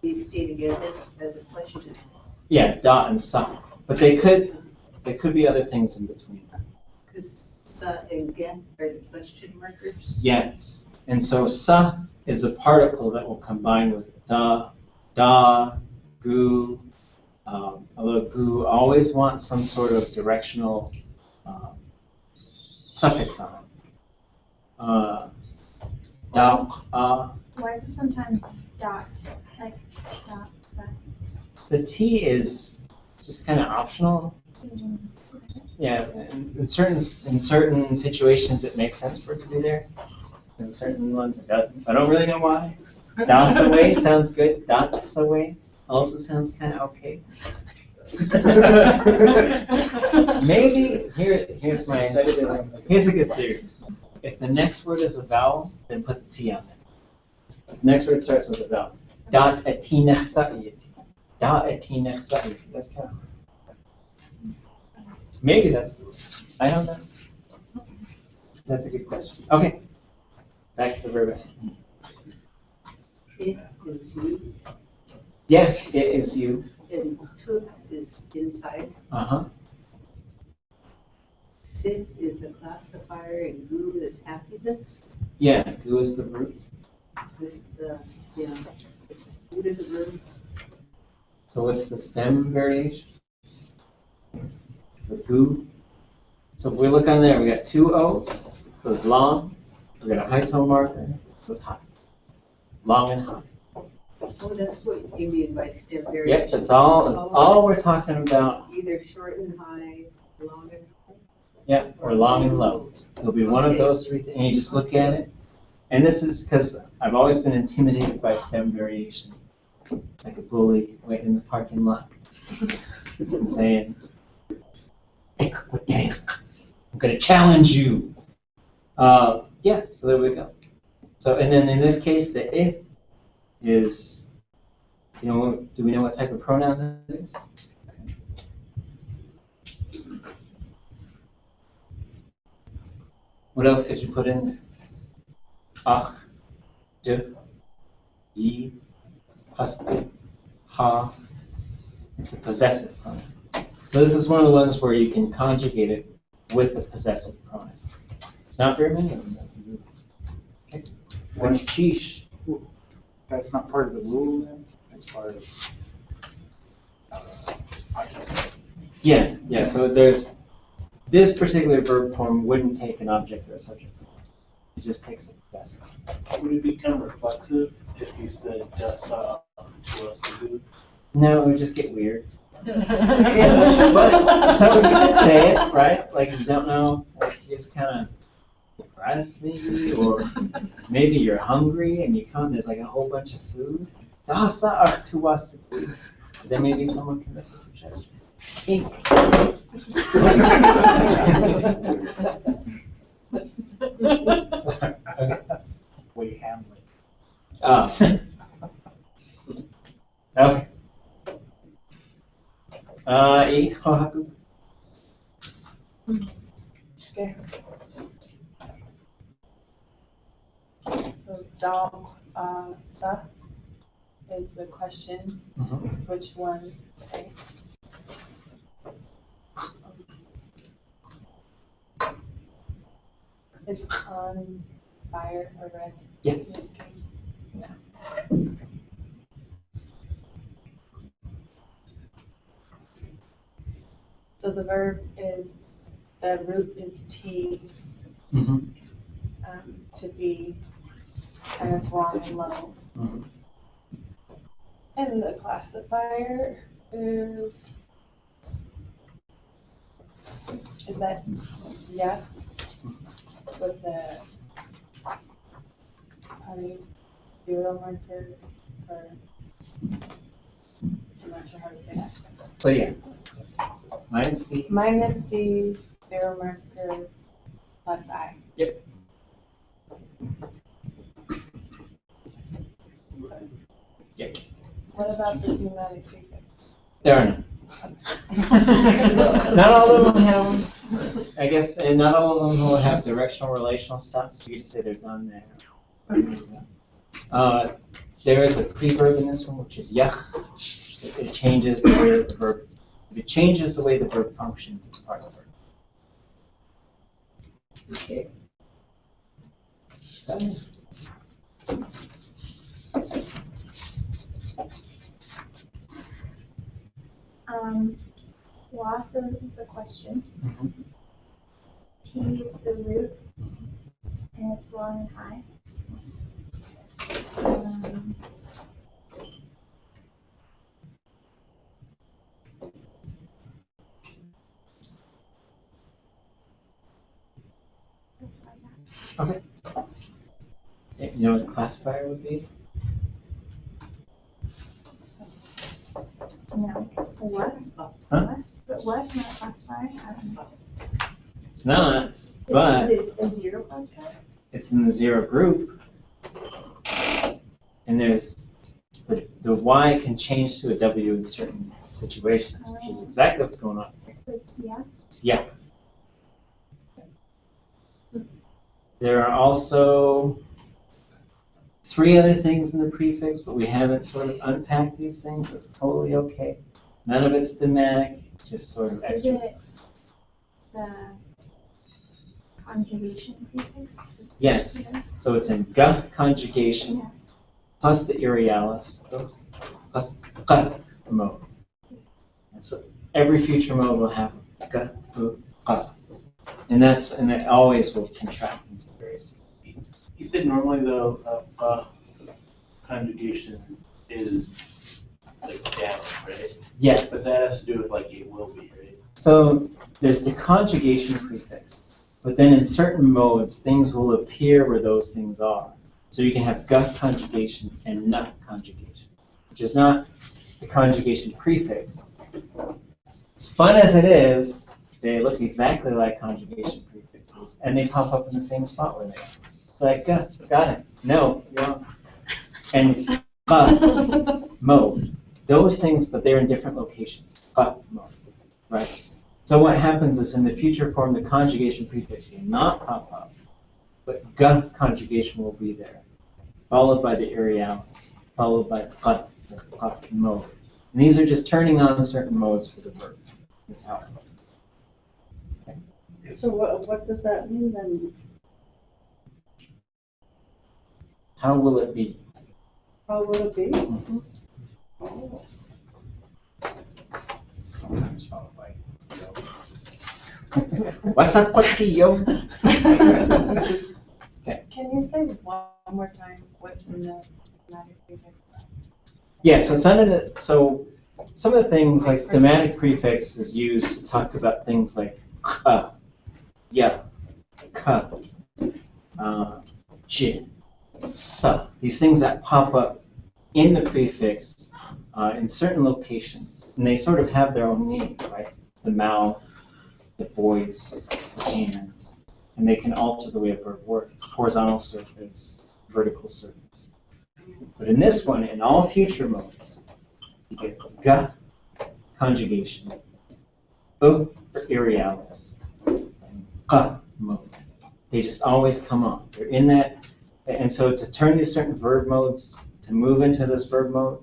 G: These stay together as a question.
C: Yeah, da and sa. But there could be other things in between.
G: Because sa and gen are the question markers.
C: Yes. And so sa is a particle that will combine with da, gu. Although gu always wants some sort of directional suffix on it. Da,
A: Why is it sometimes dot? Like dot, set?
C: The T is just kind of optional. Yeah, in certain situations it makes sense for it to be there. In certain ones it doesn't. I don't really know why. Das away sounds good. Das away also sounds kind of okay. Maybe here's a good theory. If the next word is a vowel, then put the T on it. If the next word starts with a vowel. Dat atinech sa'iti. Da atinech sa'iti. That's kind of. Maybe that's the word. I don't know. That's a good question. Okay. Back to the verb.
G: It is you,
C: Yes, it is you.
G: and took is inside.
C: Uh-huh.
G: Sit is a classifier, and goo is happiness.
C: Yeah, who is the root?
G: This the root of the verb.
C: So what's the stem variation? The goo. So if we look on there, we got two O's. So it's long. We got a high tone marker. So it's high. Long and high.
G: Oh, that's what you mean by stem variation.
C: Yep, that's all we're talking about.
G: Either short and high, long and high.
C: Yeah, or long and low. It'll be one of those three things. And you just look at it. And this is because I've always been intimidated by stem variation. It's like a bully waiting in the parking lot saying, I'm going to challenge you. Yeah, so there we go. So, and then in this case, the I is, do we know what type of pronoun that is? What else could you put in there? Ach, de, I, haste, ha. It's a possessive pronoun. So this is one of the ones where you can conjugate it with a possessive pronoun. It's not very many of them. Okay. One cheesh.
B: That's not part of the rule then, as far as.
C: Yeah. So there's this particular verb form wouldn't take an object or a subject. It just takes a possessive.
E: Would it become reflexive if you said dasa to us to do?
C: No, it would just get weird. Yeah, but so you could say it, right? Like you don't know, like you just kind of depressed maybe, or maybe you're hungry and you come, there's like a whole bunch of food. Dasa to us. Then maybe someone can make a suggestion. Ink. Sorry. Okay.
B: Way Hamlet.
C: Okay. Eight kohaku.
I: Okay. So da is the question.
C: Mm-hmm.
I: Which one? Okay. Is on fire or red?
C: Yes.
I: In this case.
C: Yeah.
I: So the verb is, the root is T,
C: Mm-hmm.
I: to be kind of long and low.
C: Mm-hmm.
I: And the classifier is that yeah? With the probably zero marker, or I'm not sure how to say that.
C: So yeah, minus D.
I: Minus D, zero marker, plus I.
C: Yep. Yep.
I: What about the thematic prefix?
C: There are none. Not all of them have, I guess, and not all of them will have directional relational stuff, so you can say there's none there. There is a preverb in this one, which is yach. It changes the way that the verb, it changes the way the verb functions as part of the verb. Okay.
A: Wasa is a question.
C: Mm-hmm.
A: T is the root, and it's long and high.
C: Okay. You know what the classifier would be?
A: No. What?
C: Huh?
A: But what? Not classifier? I don't know.
C: It's not, but
A: Is it a zero classifier?
C: it's in the zero group. And there's the Y can change to a W in certain situations, which is exactly what's going on here.
A: So it's yeah.
C: Yeah. There are also 3 other things in the prefix, but we haven't sort of unpacked these things, so it's totally okay. None of it's thematic, it's just sort of
A: Is
C: extra.
A: it the conjugation prefix?
C: Yes. So it's in G conjugation
A: Yeah.
C: plus the Irialis plus G mode. And so every future mode will have G, U, G. And that always will contract into various things.
E: You said normally though, conjugation is like down, right?
C: Yes.
E: But that has to do with like it will be, right?
C: So there's the conjugation prefix, but then in certain modes, things will appear where those things are. So you can have G conjugation and nut conjugation, which is not the conjugation prefix. As fun as it is, they look exactly like conjugation prefixes, and they pop up in the same spot where they are. Like, got it. No, wrong. And mode. Those things, but they're in different locations. Mode. Right? So what happens is in the future form, the conjugation prefix will not pop up, but G conjugation will be there, followed by the Irialis, followed by G mode. And these are just turning on certain modes for the verb. That's how it works. Okay.
J: So what does that mean then?
C: How will it be?
J: How will it be?
C: Mm-hmm.
J: Oh.
B: Sometimes followed by
C: What's up, Portillo?
I: Can you say one more time what's in the thematic prefix?
C: Yeah, so it's under the, so some of the things like thematic prefix is used to talk about things like yeah, ka, j, sa. These things that pop up in the prefix in certain locations, and they sort of have their own meaning, right? The mouth, the voice, the hand, and they can alter the way a verb works. Horizontal surface, vertical surface. But in this one, in all future modes, you get G conjugation, U for Irialis, and G mode. They just always come on. They're in that, and so to turn these certain verb modes, to move into this verb mode,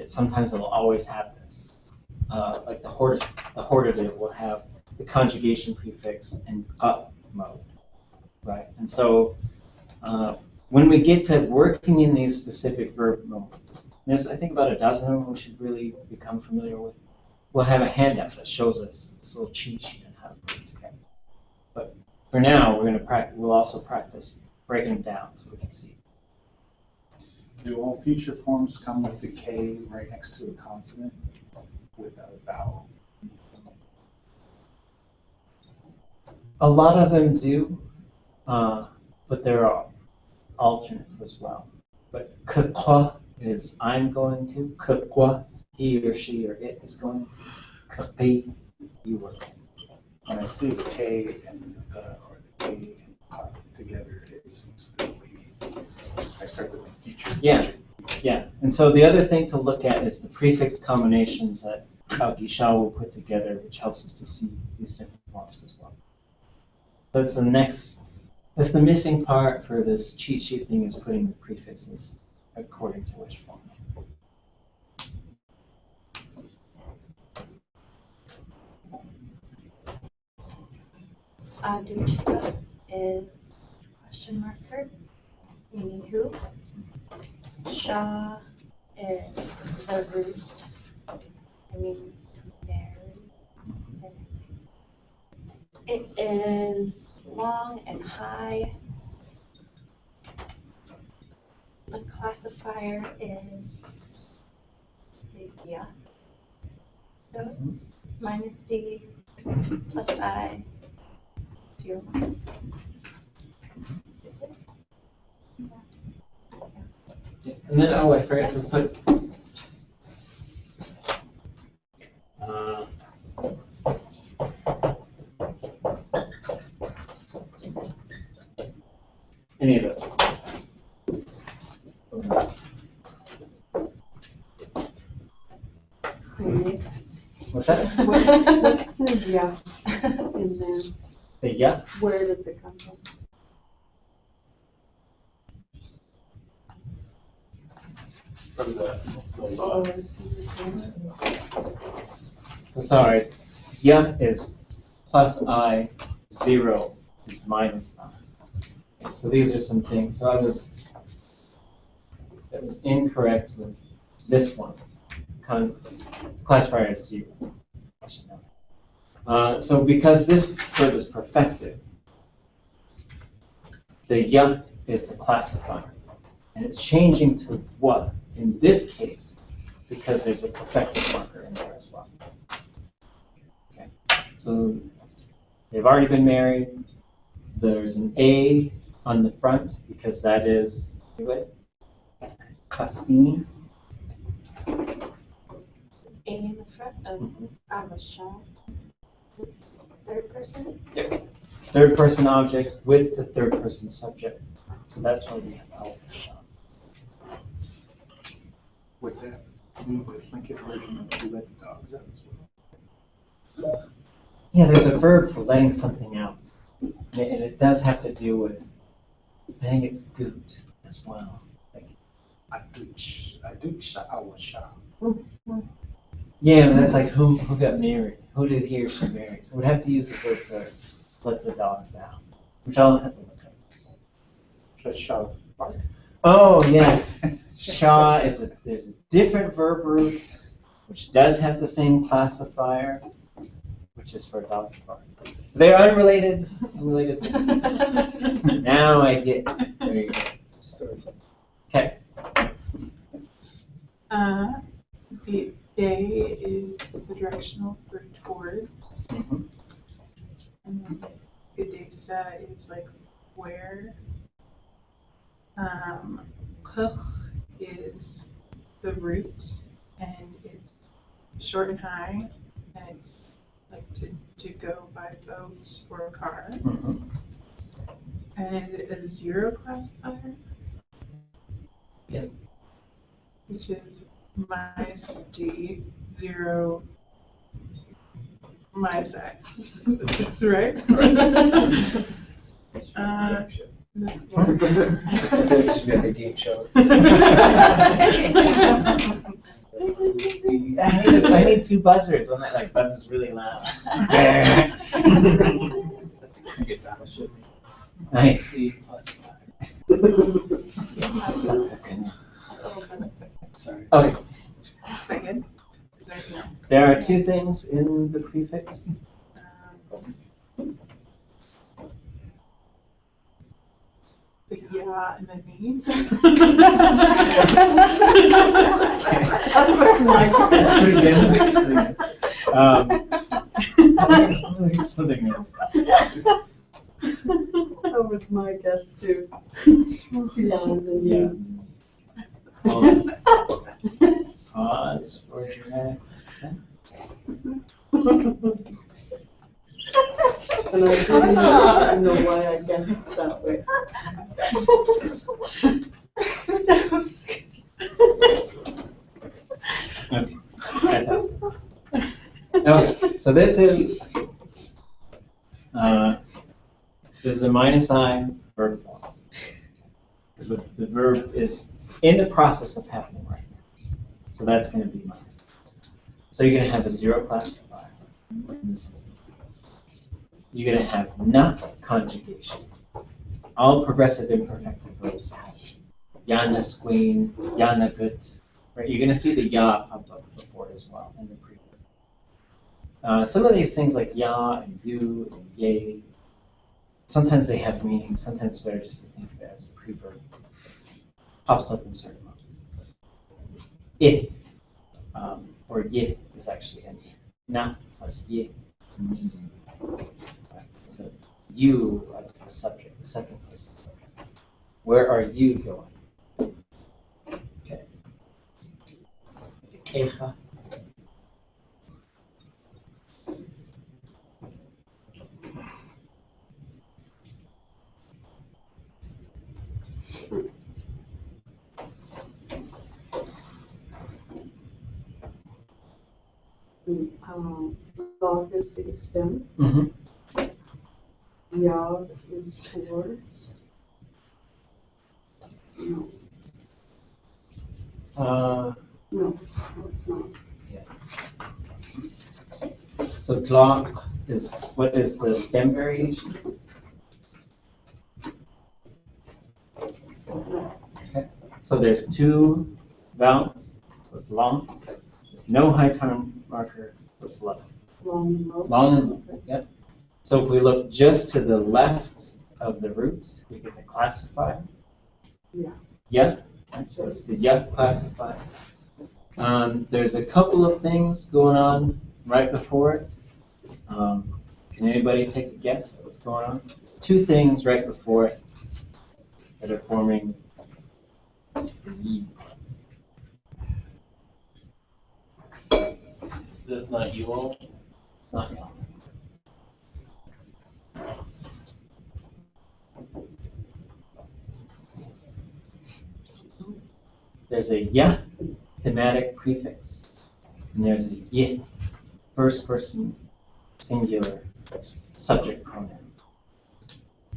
C: sometimes it'll always have this. Like the hortative will have the conjugation prefix and up mode, right? And so when we get to working in these specific verb modes, there's I think about a dozen of them we should really become familiar with. We'll have a handout that shows us this little cheat sheet on how to put it together. But for now, we'll also practice breaking them down so we can see.
B: Do all future forms come with the K right next to a consonant without a vowel?
C: A lot of them do, but there are alternates as well. But k'kwa is I'm going to, k'kwa, he or she or it is going to, k'pi, you are.
B: When I see the K and the or the K and K together, it seems to be, I start with the future.
C: Yeah. Yeah, and so the other thing to look at is the prefix combinations that Gisha will put together, which helps us to see these different forms as well. That's the missing part for this cheat sheet thing, is putting the prefixes according to which form.
A: Adusa is question mark verb, meaning who. Sha is the root. It means to marry. It is long and high. The classifier is yeah. So it's minus D plus I 0.
C: And then, oh, I forgot to put. Any of those. What's that?
J: What's the yeah in there?
C: The yeah.
J: Where does it come from?
E: From the
J: Oh,
E: law.
J: I see the
C: So sorry. Yeah is plus I, 0 is minus I. Okay, so these are some things. So that was incorrect with this one. Classifier is 0. I should know. So because this verb is perfected, the ya is the classifier. And it's changing to what in this case because there's a perfected marker in there as well. Okay. So they've already been married. There's an A on the front because that is Castini.
I: A in the front of Avasha. It's third person.
C: Yep. Third person object with the third person subject. So that's why we have Avasha.
B: Would that be the Tlingit version of to let the dogs out as well?
C: Yeah, there's a verb for letting something out. And it does have to do with, I think it's goot as well. Like,
B: I do sha'awasha.
C: yeah, but that's like who got married? Who did he or she marry? So we'd have to use the verb for let the dogs out. Which I'll have to look up.
B: Sha'aw.
C: Oh, yes. Sha there's a different verb root, which does have the same classifier, which is for dog bark. They're unrelated things. Now I get, there you go. Okay.
K: The day is the directional for towards,
C: Mhm.
K: and then Gedevsa is like where. Kuch is the root, and it's short and high, and it's like to go by boat or car.
C: Mhm.
K: And is it a 0 classifier?
C: Yes.
K: Which is minus D, 0, minus I. Right?
H: It should be like a game show.
C: I need 2 buzzers when that like buzzes really loud. Nice.
H: Sorry.
C: Okay.
K: Second. Is there anything else?
C: There are 2 things in the prefix.
K: The yeah and the me.
C: That's pretty good. That's pretty good. Something else.
J: That was my guess too. Beyond the
C: Yeah. Pause for dramatic.
J: And I didn't know why I guessed it that way.
C: Okay, so this is a minus I verb form. Because the verb is in the process of happening right now. So that's going to be minus. So you're going to have a 0 classifier in this instance. You're going to have not conjugation. All progressive imperfective verbs have yana squeen, yana gut. Right? You're going to see the ya pop up before as well in the preverb. Some of these things like ya and you and yay, sometimes they have meaning. Sometimes it's better just to think of it as a preverb. Pops up in certain moments. It or ye is actually in na plus ye. You as the subject, the second person subject. Where are you going? Okay. Kecha.
J: Dog is the stem.
C: Mm-hmm.
J: Yod is towards. No, no, it's not.
C: So Tlingit is, what is the stem variation? Okay. So there's two vowels, so it's long. There's no high tone marker, so it's low.
J: Long and low.
C: Long and low, yep. So if we look just to the left of the root, we get the classifier.
J: Yeah.
C: Yeah, so it's the yeah classifier. There's a couple of things going on right before it. Can anybody take a guess at what's going on? Two things right before it that are forming the yi.
E: That's not you all.
C: Not y'all. There's a ya thematic prefix, and there's a yi first person singular subject pronoun.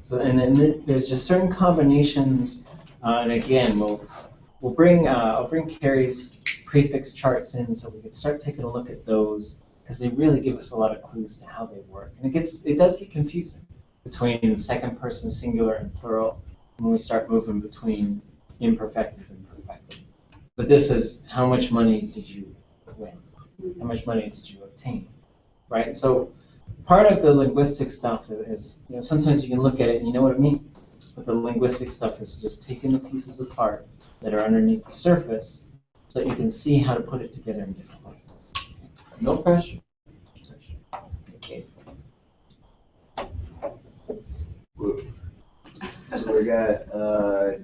C: So, and then there's just certain combinations, and again, we'll bring I'll bring Carrie's prefix charts in so we can start taking a look at those, because they really give us a lot of clues to how they work. And it does get confusing between second person singular and plural when we start moving between imperfective and perfective. But this is how much money did you win? How much money did you obtain? Right? So part of the linguistic stuff is, sometimes you can look at it and you know what it means. But the linguistic stuff is just taking the pieces apart that are underneath the surface so that you can see how to put it together in different ways. No pressure. Okay.
L: So we got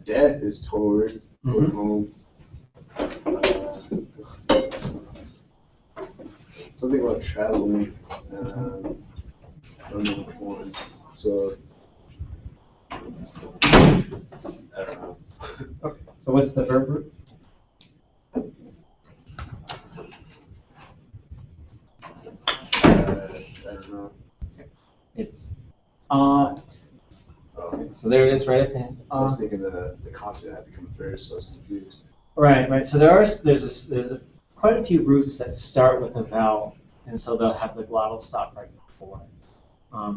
L: debt is toward, home. Something about traveling. I don't know which one. So I don't know.
C: Okay. So what's the verb root?
L: I don't know.
C: It's ought.
L: Oh.
C: So there it is right at the end.
L: I was thinking the consonant had to come first, so I was confused.
C: Right. So there's quite a few roots that start with a vowel, and so they'll have the glottal stop right before it.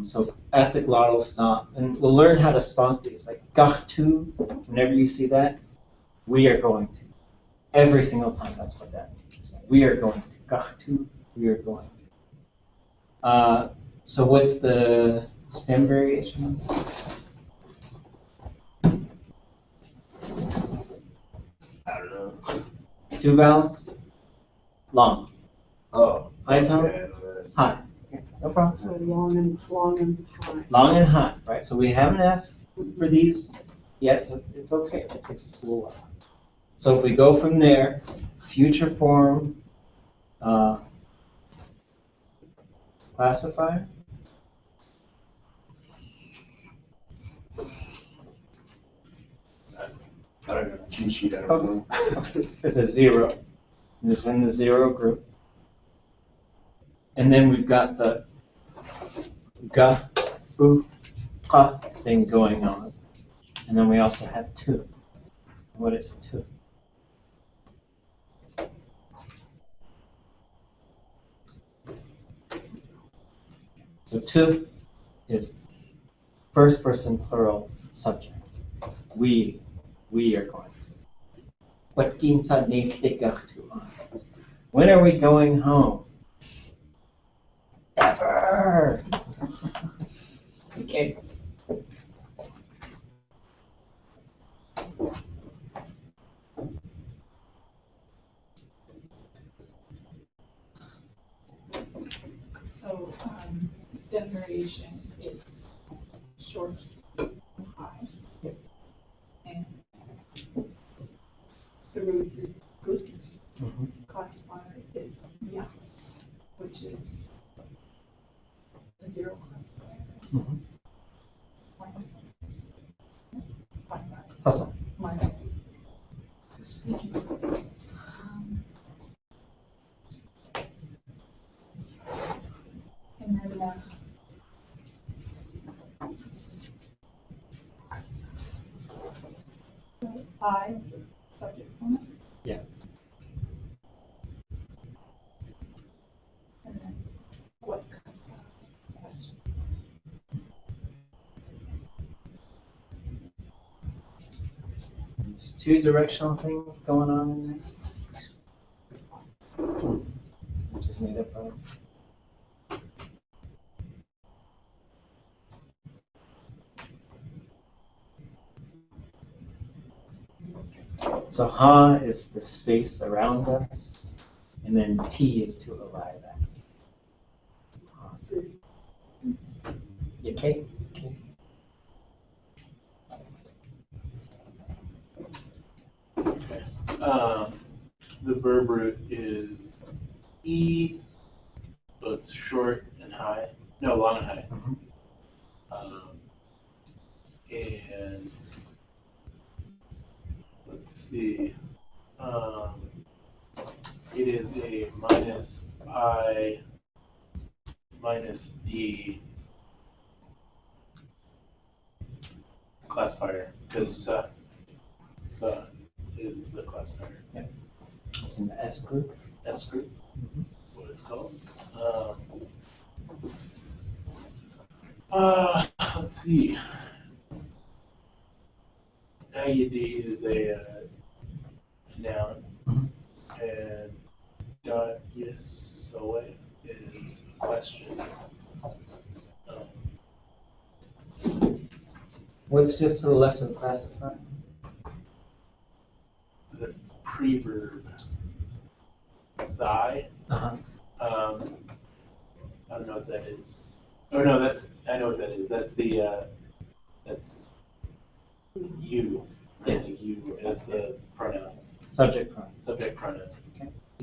C: So at the glottal stop, and we'll learn how to spot these, like gachtu. Whenever you see that, we are going to. Every single time, that's what that means. We are going to. Gachtu, we are going to. So what's the stem variation?
L: I don't know.
C: Two vowels? Long.
L: Oh.
C: High tone?
L: Okay, I know that.
C: High. Okay, no problem.
J: So long and high.
C: Long and high, right? So we haven't asked for these yet, so it's okay. It takes us a little while. So if we go from there, future form, classifier.
L: I don't know. Cheat sheet, I don't know.
C: It's a 0. And it's in the 0 group. And then we've got the ga, u, ka thing going on. And then we also have 2. What is 2? So 2 is first person plural subject. We are going to. What kinsa to? When are we going home? Ever. Okay.
K: So, stem variation is short and high. And zero
C: Mhm.
K: minus
C: Hustle.
K: minus.
C: Sneaky.
A: And then, I is the subject pronoun,
C: Yeah.
A: and then what comes out? Question.
C: There's two directional things going on in there. Which is made up of. So ha is the space around us, and then T is to arrive at. Okay.
E: The verb root is E, so it's short and high. No, long and high.
C: Mhm.
E: And let's see. It is a minus I minus D classifier because sa is the classifier.
C: It's in the S group.
E: S group,
C: Mhm.
E: what it's called. Let's see. Ayadi is a noun,
C: Mhm.
E: and Yasoe is a question.
C: What's just to the left of the classifier?
E: The preverb, thy.
C: Uh-huh.
E: I don't know what that is. Oh no, I know what that is. That's the that's you.
C: Yes.
E: You as the pronoun,
C: Subject pronoun.
E: subject pronoun.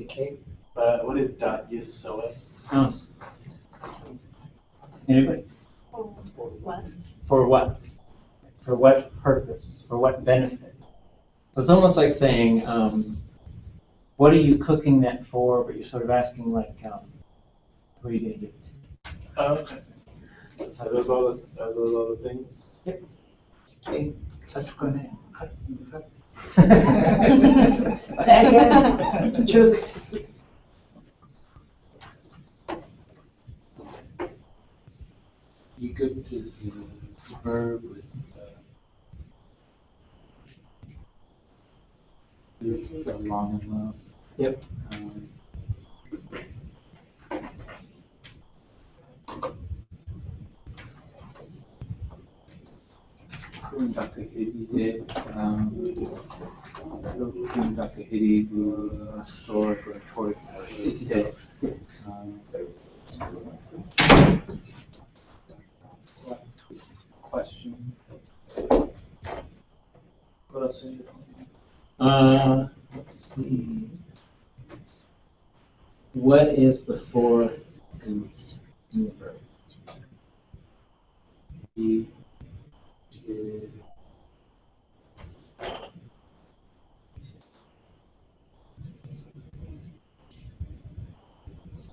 C: Okay.
E: But what is dot Yasoe?
C: Oh. Anybody?
A: What?
C: For what? For what purpose? For what benefit? So it's almost like saying, what are you cooking that for? But you're sort of asking, like, who are you going to give it to?
E: Oh, okay. Are those all the things?
C: Yep. Okay. That's good. Chook.
H: Egypt is a verb with it's a long and low.
C: Yep.
H: Kundakahidi did. So Kundakahidi who store going towards did. Question. What else are you doing?
C: Let's see. What is before good in the verb?
H: He did.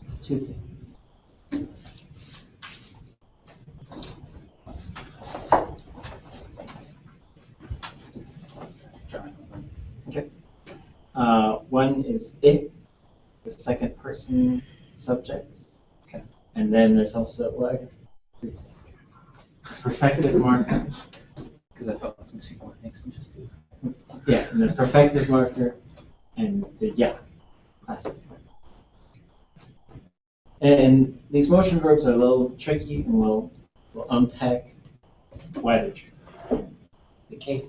C: It's two things. Okay. One is it, the second person subject.
H: Okay.
C: And then there's also, well, I guess, three things. Perfective marker.
H: Because I felt I was missing more things than just two.
C: Yeah, and the perfective marker and the yeah classifier. And these motion verbs are a little tricky, and we'll unpack why they're tricky. Okay.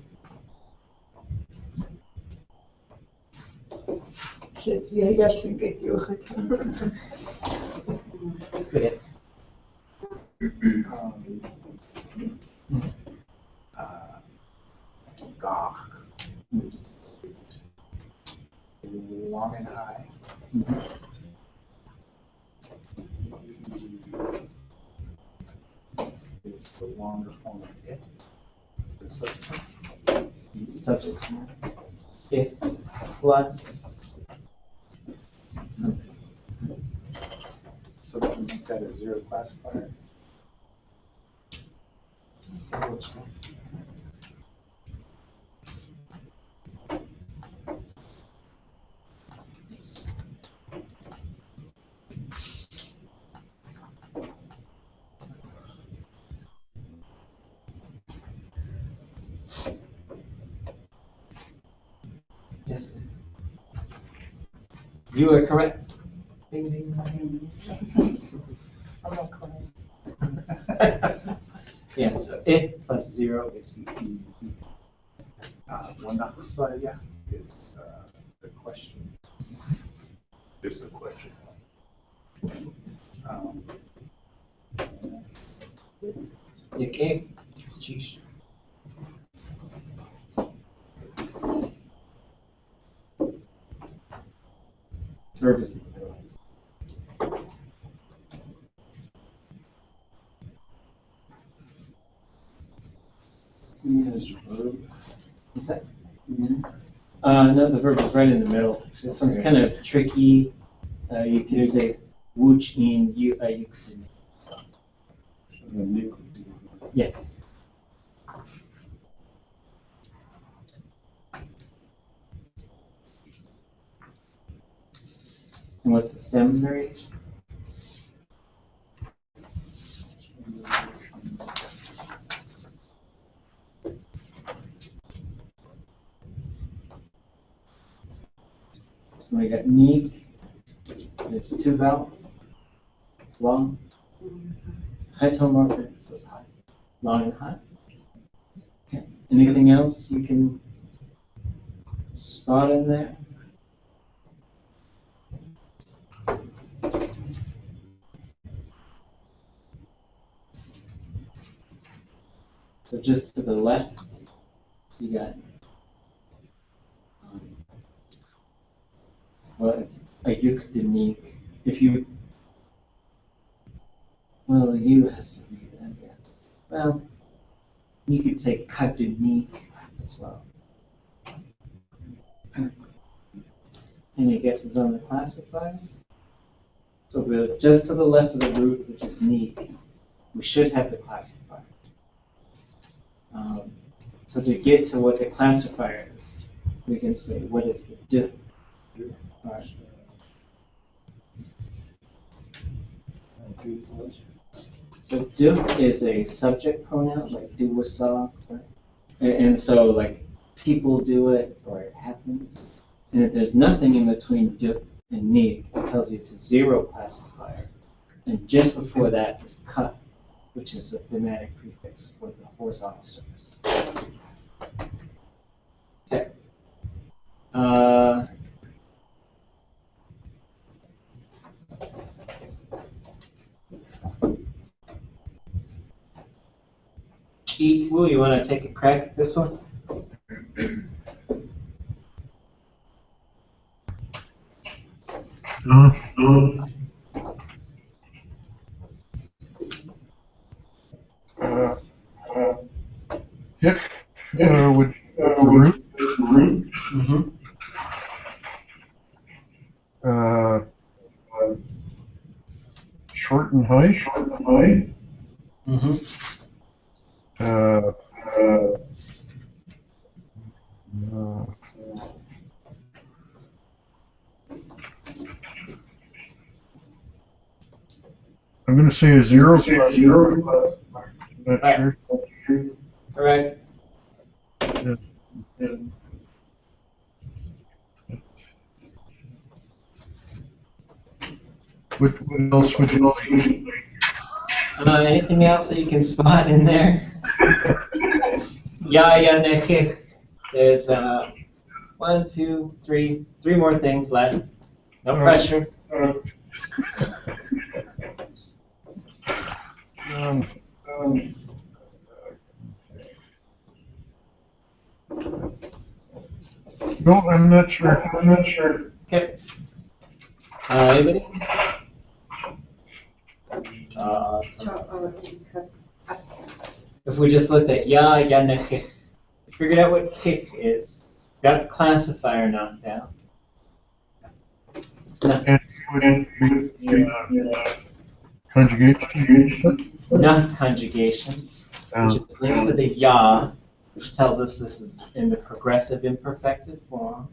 J: Kids, yeah, you should get your
C: Good.
B: Gawk is long and high.
H: it's the longer form of it. The
C: Subject. If plus something.
B: So we can make that a zero classifier.
C: Double check. Yes. You are correct. Bing, bing, bing. I'm not correct. Yeah, so if plus 0 is E.
B: One yeah, is the question.
L: Is the question.
B: Yes.
C: Okay. Sheesh. Verb is in the middle. What's that? No, the verb is right in the middle. This one's kind of tricky. You can say wuch in you Yes. And what's the stem variation? We got neek. It's 2 vowels. It's long. It's high tone marker, so it's high. Long and high. Okay. Anything else you can spot in there? So just to the left, you got, well, it's a yukdenik. If you, well, the U has to be there, I guess. Well, you could say kadenik as well. Any guesses on the classifier? So just to the left of the root, which is neek, we should have the classifier. So to get to what the classifier is, we can say, what is the d? All right. So do is a subject pronoun, like do was saw, right? And so like people do it or it happens. And if there's nothing in between do and need, it tells you it's a 0 classifier. And just before that is cut, which is a thematic prefix for the horizontal surface. Okay. Wu, you want to take a crack at this one?
F: Hit with the root.
C: Mm-hmm.
F: Short and high.
C: Mm-hmm.
F: I'm going to say a 0 plus. Not
C: Right.
F: sure.
C: Correct.
F: Yeah. What else would you like?
C: Anything else that you can spot in there? Yeah, there's 1, 2, 3 more things left. No pressure.
F: No, I'm not sure.
C: Okay. Anybody? if we just looked at ya, yanachich, figured out what chich is, got the classifier knocked out. It's not,
F: And would be conjugation.
C: not conjugation, which is linked to the ya, which tells us this is in the progressive imperfective form.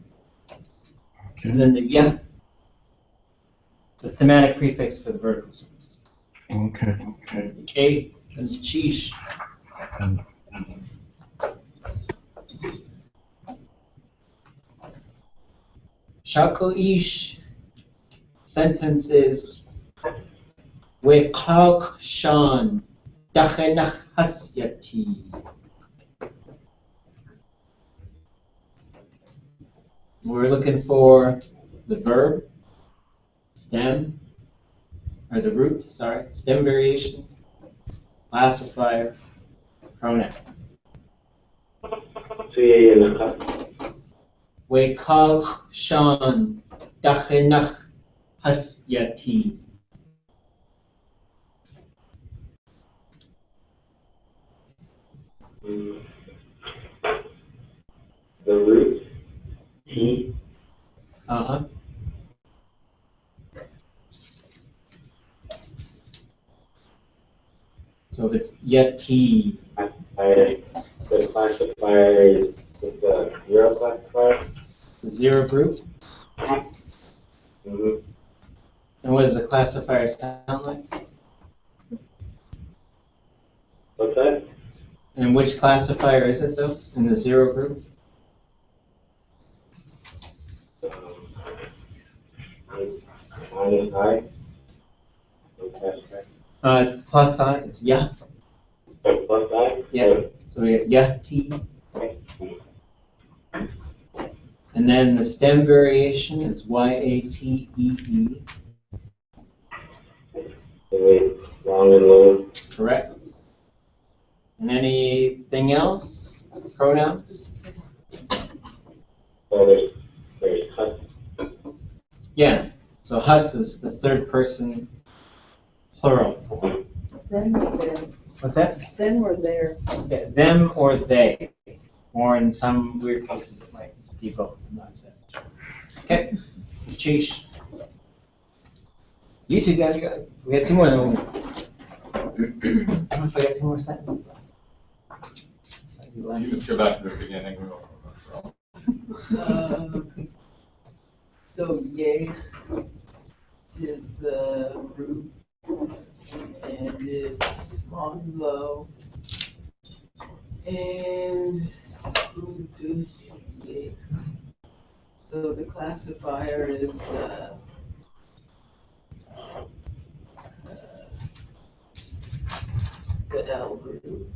F: Okay.
C: And then the ya, the thematic prefix for the vertical surface.
F: Okay.
C: Okay, and chish. Shako ish. Sentence is Wekak shan dachenach hasyati. We're looking for the verb, stem, or the root, sorry, stem variation, classifier, pronouns. Wekak shan dachenach hasyati.
L: The root, T.
C: Uh-huh. So if it's yati,
L: The classifier is the zero classifier.
C: zero group.
L: Mm-hmm.
C: And what does the classifier sound like?
L: What's that?
C: And which classifier is it though, in the zero group?
L: Minus I.
C: It's plus I, it's ya.
L: Plus I?
C: Yeah. So we have yati. And then the stem variation is yatee.
L: Long and low.
C: Correct. And anything else? Pronouns?
L: So there's hus.
C: Yeah. So hus is the third person plural form.
J: Then we're there.
C: What's that?
J: Then we're there.
C: Yeah, them or they. Or in some weird cases it might be both. I'm not exactly sure. Okay. Cheesh. You two guys got, we got two more than I don't know if I got two more sentences left. So I do
D: You
C: last.
D: just go back to the beginning.
J: So yay is the root, and it's long and low. And yay. So the classifier is the L group.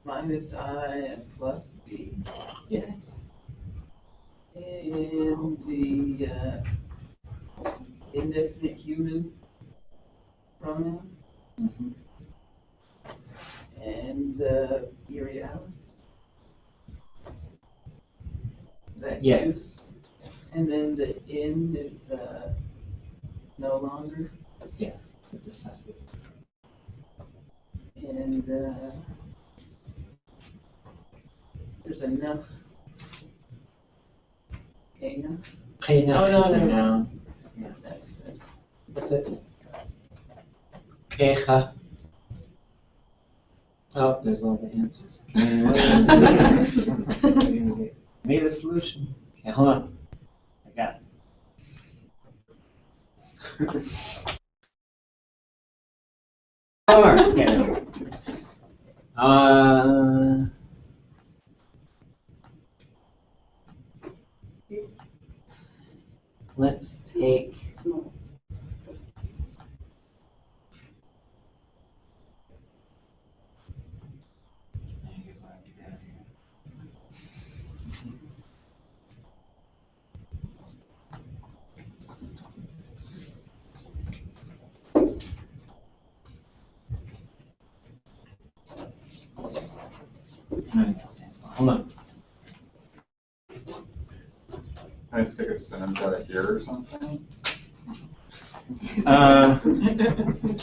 J: Minus I and plus B.
C: Yes.
J: And the indefinite human pronoun.
C: Mm-hmm.
J: And the Irialis. That
C: Yes.
J: use. And then the in is no longer.
C: Yeah, the decisive.
J: And there's enough. Enough.
C: Enough is a noun. Yeah. That's it. Echa. Oh, there's all the answers. Made a solution. Okay, hold on. I got it. Yeah. Let's take. Hold on.
D: Can I just take a sentence out of here or something?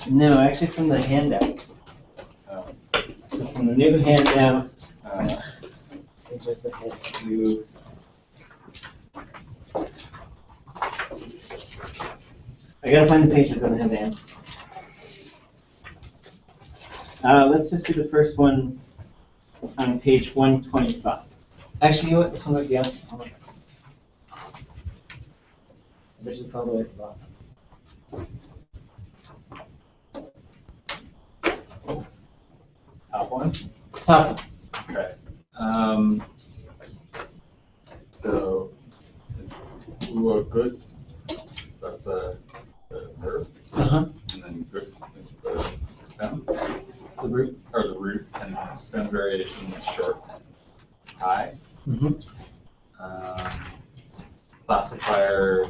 C: No, actually from the handout. So from the new handout, page up ahead to. I gotta find the page that doesn't have the answer. Let's just do the first one on page 125. Actually, you know what? This one might be on. Hold on. I bet it's all the way at the bottom. Top one? Top one.
D: Okay. So, is good? Is that the verb?
C: Uh-huh.
D: And then good is the stem? It's the root, or the root, and the stem variation is short, high.
C: Mm-hmm.
D: Classifier,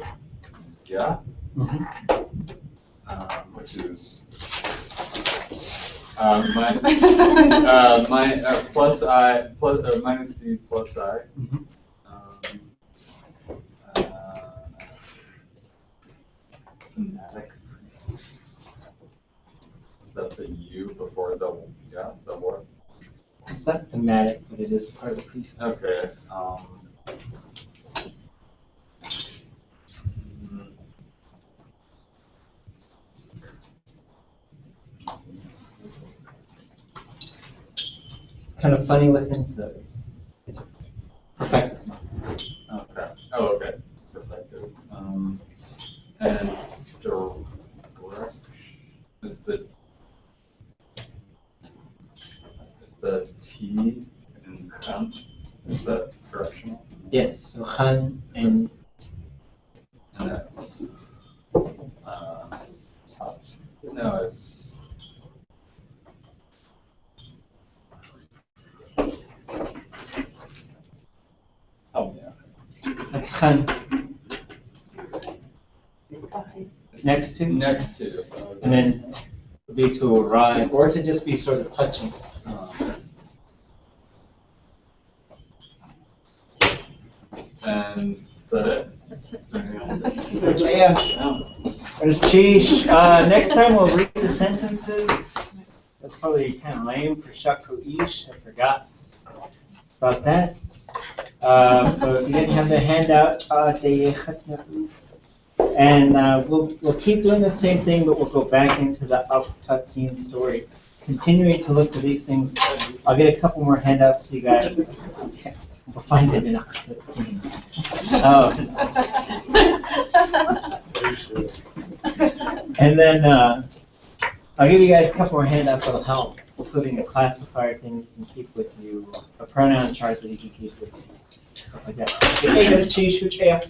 D: yeah.
C: Mm-hmm.
D: Which is plus I plus minus d plus I.
C: Mm-hmm.
D: Thematic. Is that the U before the what?
C: It's not thematic, but it is part of the prefix.
D: Okay.
C: Kind of funny looking, so it's a perfected.
D: Okay. Oh, okay. Perfected. And direct is the T in Khan, is that directional?
C: Yes, so Khan and
D: that's top. No, it's yeah.
C: That's Khan. Next to?
D: Next to.
C: And then t would be to arrive, or to just be sort of touching.
D: And is that it?
C: Yeah. There's Chish. Next time we'll read the sentences. That's probably kind of lame for Shaku Ish. I forgot about that. So if you didn't have the handout, and we'll keep doing the same thing, but we'll go back into the up cutscene story, continuing to look for these things. I'll get a couple more handouts to you guys. We'll find them in up cutscene. And then I'll give you guys a couple more handouts that'll help, including a classifier thing you can keep with you, a pronoun chart that you can keep with you, stuff like that. Okay, go to Chish, Uchea.